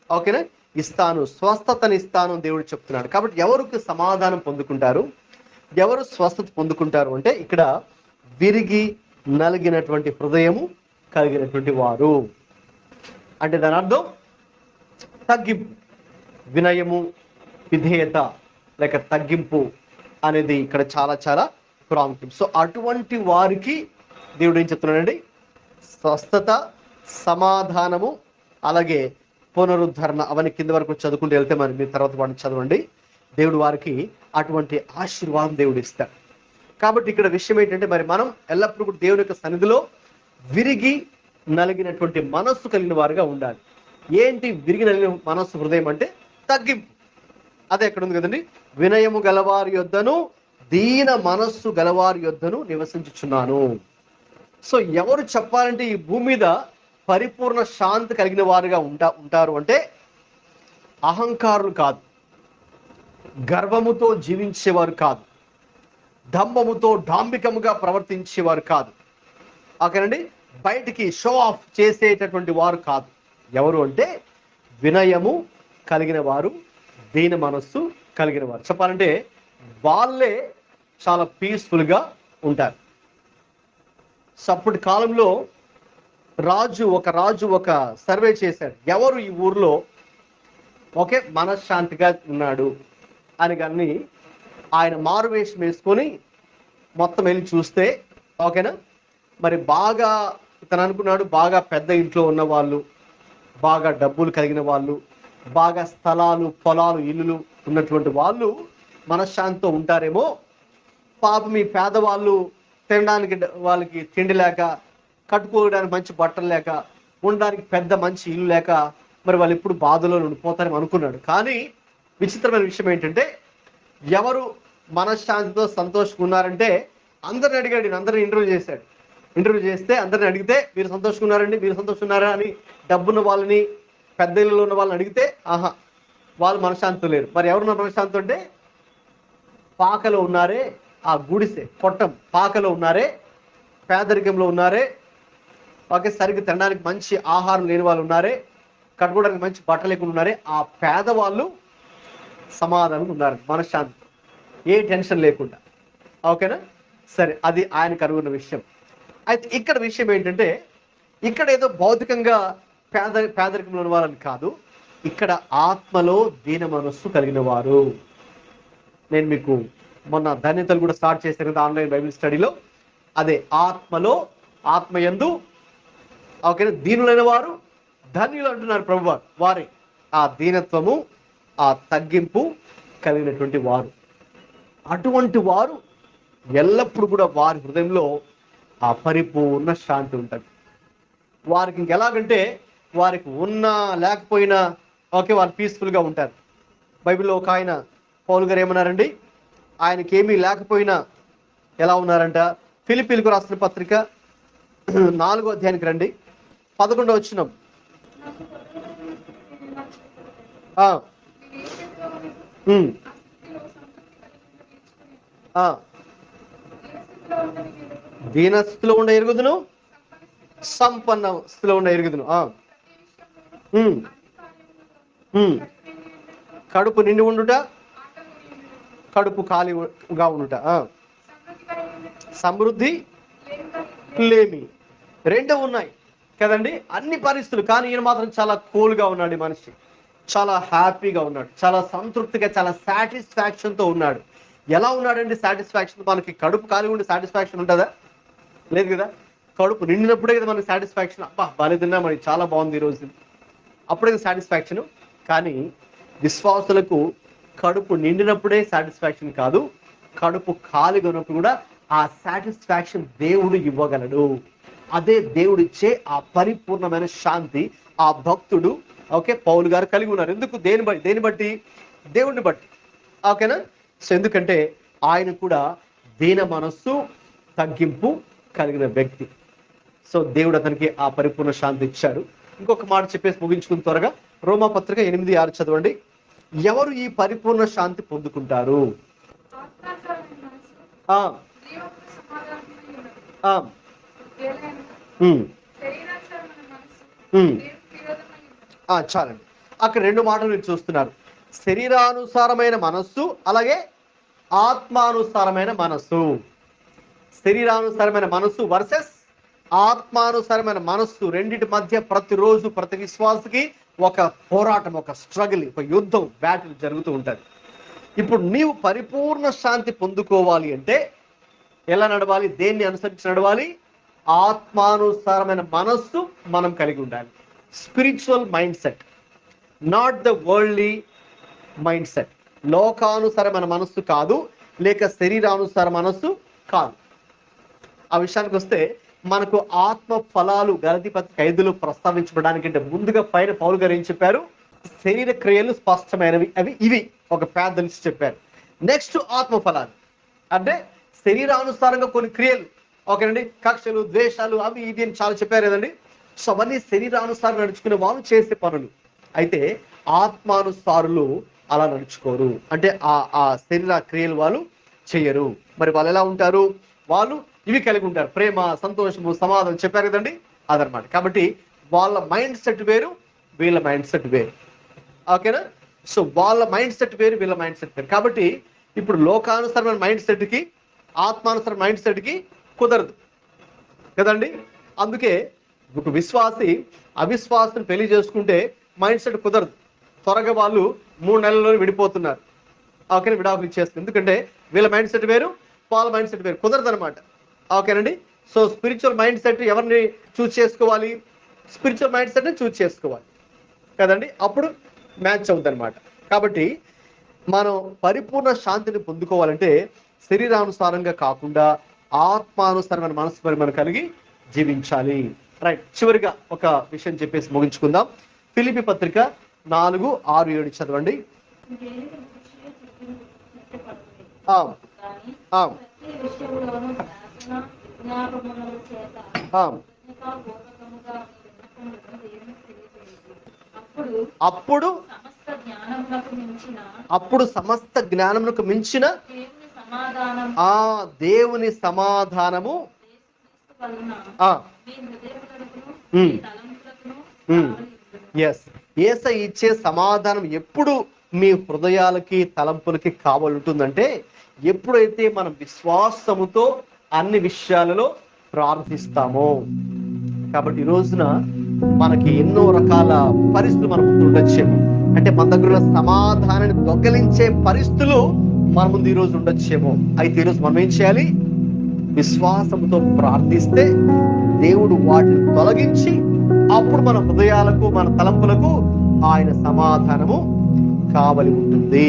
Speaker 2: ఓకేనా, ఇస్తాను, స్వస్థతనిస్తాను దేవుడు చెప్తున్నాడు. కాబట్టి ఎవరికి సమాధానం పొందుకుంటారు, ఎవరు స్వస్థత పొందుకుంటారు అంటే ఇక్కడ విరిగి నలిగినటువంటి హృదయము కలిగినటువంటి వారు. అంటే దాని అర్థం తగ్గింపు, వినయము, విధేయత లేక తగ్గింపు అనేది ఇక్కడ చాలా చాలా ప్రాముఖ్యం. సో అటువంటి వారికి దేవుడు ఏం చెప్తున్నాడండి? స్వస్థత, సమాధానము, అలాగే పునరుద్ధరణ. అవన్నీ కింద వరకు చదువుకుంటూ వెళ్తే మరి మీరు తర్వాత వాటిని చదవండి. దేవుడు వారికి అటువంటి ఆశీర్వాదం దేవుడు ఇస్తాడు. కాబట్టి ఇక్కడ విషయం ఏంటంటే మరి మనం ఎల్లప్పుడూ కూడా దేవుని యొక్క సన్నిధిలో విరిగి నలిగినటువంటి మనస్సు కలిగిన వారుగా ఉండాలి. ఏంటి విరిగి నలిగిన మనస్సు, హృదయం అంటే తగ్గింపు. అదే ఎక్కడ ఉంది కదండి, వినయము గలవారి యొద్దను దీన మనస్సు గలవారి యొద్దను నివసించుచున్నాను. సో ఎవరు చెప్పాలంటే ఈ భూమి మీద పరిపూర్ణ శాంతి కలిగిన వారుగా ఉంటారు అంటే అహంకారులు కాదు, గర్వముతో జీవించేవారు కాదు, డంబముతో డాంబికముగా ప్రవర్తించేవారు కాదు, ఓకేనండి, బయటికి షో ఆఫ్ చేసేటటువంటి వారు కాదు. ఎవరు అంటే వినయము కలిగిన వారు, దీన మనస్సు కలిగిన వారు. చెప్పాలంటే వాళ్ళే చాలా పీస్ఫుల్గా ఉంటారు. సో అప్పటి కాలంలో ఒక రాజు ఒక సర్వే చేశాడు, ఎవరు ఈ ఊర్లో మనశ్శాంతిగా ఉన్నాడు అని. కానీ ఆయన మారువేషం వేసుకొని మొత్తం వెళ్ళి చూస్తే ఓకేనా, మరి బాగా ఇతను అనుకున్నాడు, బాగా పెద్ద ఇంట్లో ఉన్న వాళ్ళు, బాగా డబ్బులు కలిగిన వాళ్ళు, బాగా స్థలాలు, పొలాలు, ఇల్లులు ఉన్నటువంటి వాళ్ళు మనశ్శాంతితో ఉంటారేమో. పాపం ఈ పేదవాళ్ళు తినడానికి వాళ్ళకి తిండి లేక, కట్టుకోవడానికి మంచి బట్టలు లేక, ఉండడానికి పెద్ద మంచి ఇల్లు లేక, మరి వాళ్ళు ఎప్పుడు బాధలో ఉండిపోతారని అనుకున్నాడు. కానీ విచిత్రమైన విషయం ఏంటంటే, ఎవరు మనశ్శాంతితో సంతోషంగా ఉన్నారంటే అందరిని అడిగాడు. అందరిని ఇంటర్వ్యూ చేస్తే అందరిని అడిగితే, మీరు సంతోషంగా ఉన్నారండి, మీరు సంతోషంగా ఉన్నారా అని డబ్బున్న వాళ్ళని, పెద్ద ఇళ్ళలో ఉన్న వాళ్ళని అడిగితే ఆహా వాళ్ళు మనశ్శాంతితో లేరు. మరి ఎవరున్నారు మనశ్శాంతి అంటే, పాకలో ఉన్నారే, ఆ గుడిసె కొట్టం పాకలో ఉన్నారే, పేదరికంలో ఉన్నారే, సరిగ్గా తినడానికి మంచి ఆహారం లేని వాళ్ళు ఉన్నారే, కట్టుకోవడానికి మంచి బట్టలు లేకుండా ఉన్నారే, ఆ పేదవాళ్ళు సమాధానం ఉన్నారు, మనశ్శాంతి, ఏ టెన్షన్ లేకుండా. ఓకేనా? సరే, అది ఆయనకు అనుకున్న విషయం. అయితే ఇక్కడ విషయం ఏంటంటే, ఇక్కడ ఏదో భౌతికంగా పేదరికంలో ఉన్న వాళ్ళని కాదు, ఇక్కడ ఆత్మలో దీన మనస్సు కలిగిన వారు. నేను మీకు మొన్న ధన్యతలు కూడా స్టార్ట్ చేశాను కదా ఆన్లైన్ బైబిల్ స్టడీలో. అదే ఆత్మయందు ఓకేనా దీనులైన వారు ధన్యులు అంటున్నారు ప్రభువారు. వారి ఆ దీనత్వము, ఆ తగ్గింపు కలిగినటువంటి వారు, అటువంటి వారు ఎల్లప్పుడూ కూడా వారి హృదయంలో ఆ పరిపూర్ణ శాంతి ఉంటుంది. వారికి ఇంకెలాగంటే, వారికి ఉన్నా లేకపోయినా వారు పీస్ఫుల్గా ఉంటారు. బైబిల్లో ఒక ఆయన పౌలు గారు ఏమన్నారండి, ఆయనకి ఏమీ లేకపోయినా ఎలా ఉన్నారంట? ఫిలిప్పీలకు రాసిన పత్రిక 4వ అధ్యాయానికి రండి, 11వ వచనం. దీనస్థితిలో ఉండే ఎరుగుదును, సంపన్న స్థితిలో ఉండే ఎరుగుదును. కడుపు నిండి ఉండుట, కడుపు ఖాళీగా ఉండుట, సమృద్ధి లేమి, రెండు ఉన్నాయి కదండి అన్ని పరిస్థితులు. కానీ ఈయన మాత్రం చాలా కూల్గా ఉన్నాడు, మనిషి చాలా హ్యాపీగా ఉన్నాడు, చాలా సంతృప్తిగా, చాలా సాటిస్ఫాక్షన్తో ఉన్నాడు. ఎలా ఉన్నాడండి సాటిస్ఫాక్షన్? మనకి కడుపు ఖాళీ ఉండి సాటిస్ఫాక్షన్ ఉంటుందా? లేదు కదా. కడుపు నిండినప్పుడే కదా మనకి సాటిస్ఫాక్షన్. అబ్బా బాగా తిన్నా, మనకి చాలా బాగుంది ఈరోజు, అప్పుడే సాటిస్ఫాక్షన్. కానీ విశ్వాసులకు కడుపు నిండినప్పుడే సాటిస్ఫాక్షన్ కాదు, కడుపు ఖాళీగా ఉన్నప్పుడు కూడా ఆ సాటిస్ఫాక్షన్ దేవుడు ఇవ్వగలడు. అదే దేవుడిచ్చే ఆ పరిపూర్ణమైన శాంతి ఆ భక్తుడు పౌలు గారు కలిగి ఉన్నారు. ఎందుకు? దేని బట్టి? దేవుడిని బట్టి. ఓకేనా? సో ఎందుకంటే ఆయన కూడా దీన మనస్సు, తగ్గింపు కలిగిన వ్యక్తి. సో దేవుడు అతనికి ఆ పరిపూర్ణ శాంతి ఇచ్చాడు. ఇంకొక మాట చెప్పేసి ముగించుకుని త్వరగా రోమాపత్రిక 8:6 చదవండి. ఎవరు ఈ పరిపూర్ణ శాంతి పొందుకుంటారు? చాలండి. అక్కడ రెండు మాటలు మీరు చూస్తున్నారు, శరీరానుసారమైన మనస్సు, అలాగే ఆత్మానుసారమైన మనస్సు. శరీరానుసారమైన మనస్సు వర్సెస్ ఆత్మానుసారమైన మనస్సు, రెండింటి మధ్య ప్రతిరోజు ప్రతి విశ్వాసకి ఒక పోరాటం, ఒక స్ట్రగుల్, ఒక యుద్ధం, బ్యాటిల్ జరుగుతూ ఉంటుంది. ఇప్పుడు నీవు పరిపూర్ణ శాంతి పొందుకోవాలి అంటే ఎలా నడవాలి? దేన్ని అనుసరించి నడవాలి? ఆత్మానుసారమైన మనస్సు మనం కలిగి ఉండాలి. Spiritual mindset, not the worldly mindset. లోకానుసారమైన మనస్సు కాదు, లేక శరీరానుసార మనస్సు కాదు. ఆ విషయానికి వస్తే మనకు ఆత్మ ఫలాలు గలతీ పత్రిక 5లో ప్రస్తావించబడానికంటే ముందుగా పైన పౌలు గారు ఏం చెప్పారు? శరీర క్రియలు స్పష్టమైనవి, అవి ఇవి ఒక పెద్ద లిస్ట్ చెప్పారు. నెక్స్ట్ ఆత్మ ఫలాలు అంటే శరీరానుసారంగా కొన్ని క్రియలు, ఓకేనండి, కక్షలు, ద్వేషాలు, అవి ఇవి అని చాలా చెప్పారు కదండి. సో అవన్నీ శరీరానుసారం నడుచుకునే వాళ్ళు చేసే పనులు. అయితే ఆత్మానుసారులు అలా నడుచుకోరు, అంటే ఆ శరీర క్రియలు వాళ్ళు చెయ్యరు. మరి వాళ్ళు ఎలా ఉంటారు? వాళ్ళు ఇవి కలిగి ఉంటారు, ప్రేమ, సంతోషము, సమాధానం, చెప్పారు కదండి, అదనమాట. కాబట్టి వాళ్ళ మైండ్ సెట్ వేరు, వీళ్ళ మైండ్ సెట్ వేరు. ఓకేనా? సో వాళ్ళ మైండ్ సెట్ వేరు, వీళ్ళ మైండ్ సెట్ వేరు. కాబట్టి ఇప్పుడు లోకానుసరమైన మైండ్ సెట్కి ఆత్మానుసరమైన మైండ్ సెట్కి కుదరదు. కదండి. అందుకే ఒక విశ్వాసి అవిశ్వాసం పెళ్లి చేసుకుంటే మైండ్ సెట్ కుదరదు. త్వరగా వాళ్ళు 3 నెలల్లో విడిపోతున్నారు. ఓకే, విడాకులు ఇచ్చేస్తుంది. ఎందుకంటే వీళ్ళ మైండ్ సెట్ వేరు, వాళ్ళ మైండ్ సెట్ వేరు, కుదరదు అనమాట. ఓకేనండి. సో స్పిరిచువల్ మైండ్ సెట్ ఎవరిని చూస్ చేసుకోవాలి? స్పిరిచువల్ మైండ్ సెట్ని చూస్ చేసుకోవాలి కదండి, అప్పుడు మ్యాచ్ అవుతుంది అనమాట. కాబట్టి మనం పరిపూర్ణ శాంతిని పొందుకోవాలంటే శరీరానుసారంగా కాకుండా ఆత్మానుసారమైన మనసు మరి మనం కలిగి జీవించాలి. రైట్, చివరిగా ఒక విషయం చెప్పేసి ముగించుకుందాం. ఫిలిప్పీ పత్రిక 4:6-7 చదవండి. అప్పుడు సమస్త జ్ఞానమునకు మించిన దేవుని సమాధానము యేసయ్య ఇచ్చే సమాధానం ఎప్పుడు మీ హృదయాలకి తలంపులకి కావాలంటుందంటే ఎప్పుడైతే మనం విశ్వాసముతో అన్ని విషయాలలో ప్రార్థిస్తామో. కాబట్టి ఈ రోజున మనకి ఎన్నో రకాల పరిస్థితులు మన ముందు ఉండొచ్చేమో, అంటే మన దగ్గర ఉన్న సమాధానాన్ని దొంగలించే పరిస్థితులు మన ముందు ఈ రోజు ఉండొచ్చేమో. అయితే ఈరోజు మనం ఏం చేయాలి? విశ్వాసంతో ప్రార్థిస్తే దేవుడు వాటిని తొలగించి అప్పుడు మన హృదయాలకు మన తలంపులకు ఆయన సమాధానము కావలి ఉంటుంది.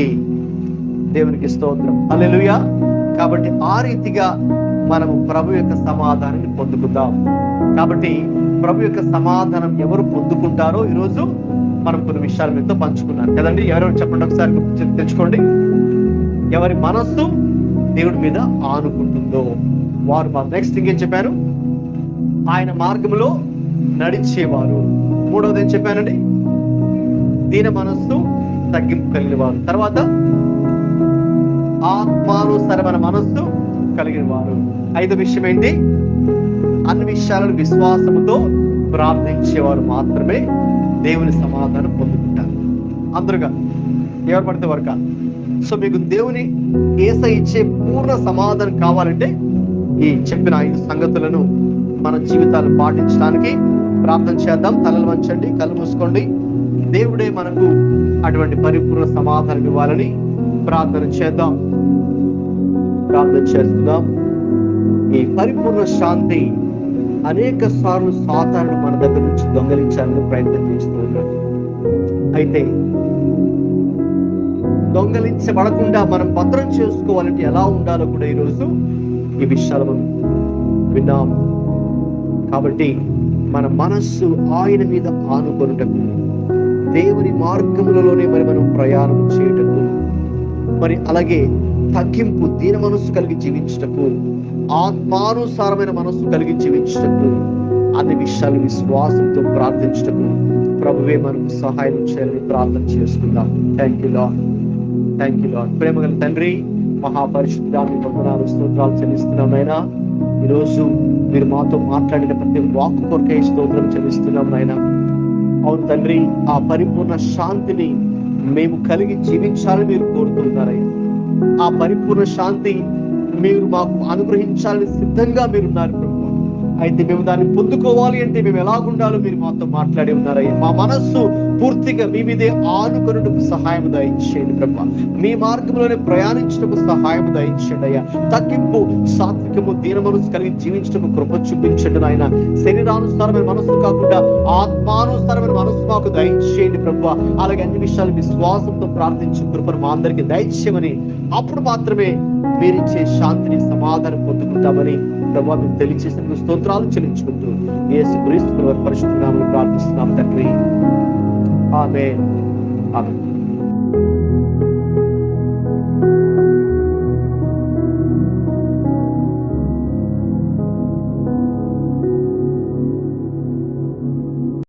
Speaker 2: దేవునికి స్తోత్రం, హల్లెలూయా. కాబట్టి ఆ రీతిగా మనము ప్రభు యొక్క సమాధానాన్ని పొందుకుందాం. కాబట్టి ప్రభు యొక్క సమాధానం ఎవరు పొందుకుంటారో ఈరోజు మనం కొన్ని విషయాలు మీతో పంచుకున్నాను కదండి. ఎవరెవరు చెప్పండి ఒకసారి తెచ్చుకోండి. ఎవరి మనస్సు దేవుడి మీద ఆనుకుంటుందో వారు. నెక్స్ట్ ఇంకేం చెప్పాను? ఆయన మార్గంలో నడిచేవారు. మూడవది ఏం చెప్పానండి? దీన మనస్సు తగ్గింపు కలిగిన వారు. తర్వాత ఆత్మానుసరమైన మనస్సు కలిగిన వారు. ఐదో విషయం ఏంటి? అన్ని విషయాలను విశ్వాసముతో ప్రార్థించేవారు మాత్రమే దేవుని సమాధానం పొందుకుంటారు. అందరుగా ఎవరు పడితే వారు కాదు. సో మీకు దేవుని యేసయ్య ఇచ్చే పూర్ణ సమాధానం కావాలంటే ఈ చెప్పిన 5 సంగతులను మన జీవితాలు పాటించడానికి ప్రార్థన చేద్దాం. తలలు వంచండి, కళ్ళు మూసుకోండి. దేవుడే మనకు అటువంటి పరిపూర్ణ సమాధానం ఇవ్వాలని ప్రార్థన చేద్దాం. ప్రార్థన చేస్తున్నాం. ఈ పరిపూర్ణ శాంతి అనేక సార్లు సాతానుడు మన దగ్గర నుంచి దొంగలించాలని ప్రయత్నం చేస్తూ ఉన్నాడు. అయితే దొంగలించబడకుండా మనం భద్రం చేసుకోవాలంటే ఎలా ఉండాలో కూడా ఈరోజు ఈ విషయాలు మనం విన్నాం. కాబట్టి మన మనస్సు ఆయన మీద ఆనుకొనుటకు, దేవుని మార్గములలోనే మరి మనం ప్రయాణం చేయుటకు, మరి అలాగే తగ్గింపు దీన మనస్సు కలిగి జీవించుటకు, ఆత్మానుసారమైన మనస్సు కలిగి జీవించుటకు, అన్ని విషయాలు విశ్వాసంతో ప్రార్థించుటకు ప్రభువే మనకు సహాయం చేయాలని ప్రార్థన చేసుకుందాం. Thank you lord, thank you lord. ప్రేమగల తండ్రి, మహాపరిశుద్ధుడా, మీ వందనాలు స్తోత్రాలు చెల్లిస్తున్నాం నాయనా. ఈరోజు మీరు మాతో మాట్లాడిన ప్రతి వాక్కు కొరకై స్తోత్రం చెల్లిస్తున్నాం నాయనా. అవును తండ్రి, ఆ పరిపూర్ణ శాంతిని మేము కలిగి జీవించాలని మీరు కోరుతున్నారయ్యా. ఆ పరిపూర్ణ శాంతి మీరు మాకు అనుగ్రహించాలని సిద్ధంగా మీరున్నారు ప్రభు. అయితే మేము దాన్ని పొందుకోవాలి అంటే మేము ఎలాగుండాలో మీరు మాతో మాట్లాడి ఉన్నారయ్యా. మా మనస్సు పూర్తిగా మీ మీదే ఆనుకొనుటకు సహాయం దయచేయండి ప్రభు. మీ మార్గంలోనే ప్రయాణించటకు సహాయం దయచేయండి అయ్యా. తగ్గింపు, సాత్వికము, దీన మనస్సు కలిగి జీవించటకు కృప చూపించండి నాయన. శరీరానుసారమైన మనస్సు కాకుండా ఆత్మానుసారమైన మనస్సు మాకు దయచేయండి ప్రభు. అలాగే అన్ని విషయాలు విశ్వాసంతో ప్రార్థించే కృపను మా అందరికీ దయచేయమని, అప్పుడు మాత్రమే మీరిచ్చే శాంతిని, సమాధానం పొందుకుంటామని ప్రభు మీకు తెలియచేసిన స్తోత్రాలు చెల్లించుకుంటూ యేసుక్రీస్తు పరిశుద్ధ నామములో ప్రార్థిస్తున్నాం తండ్రి. ఆమేన్.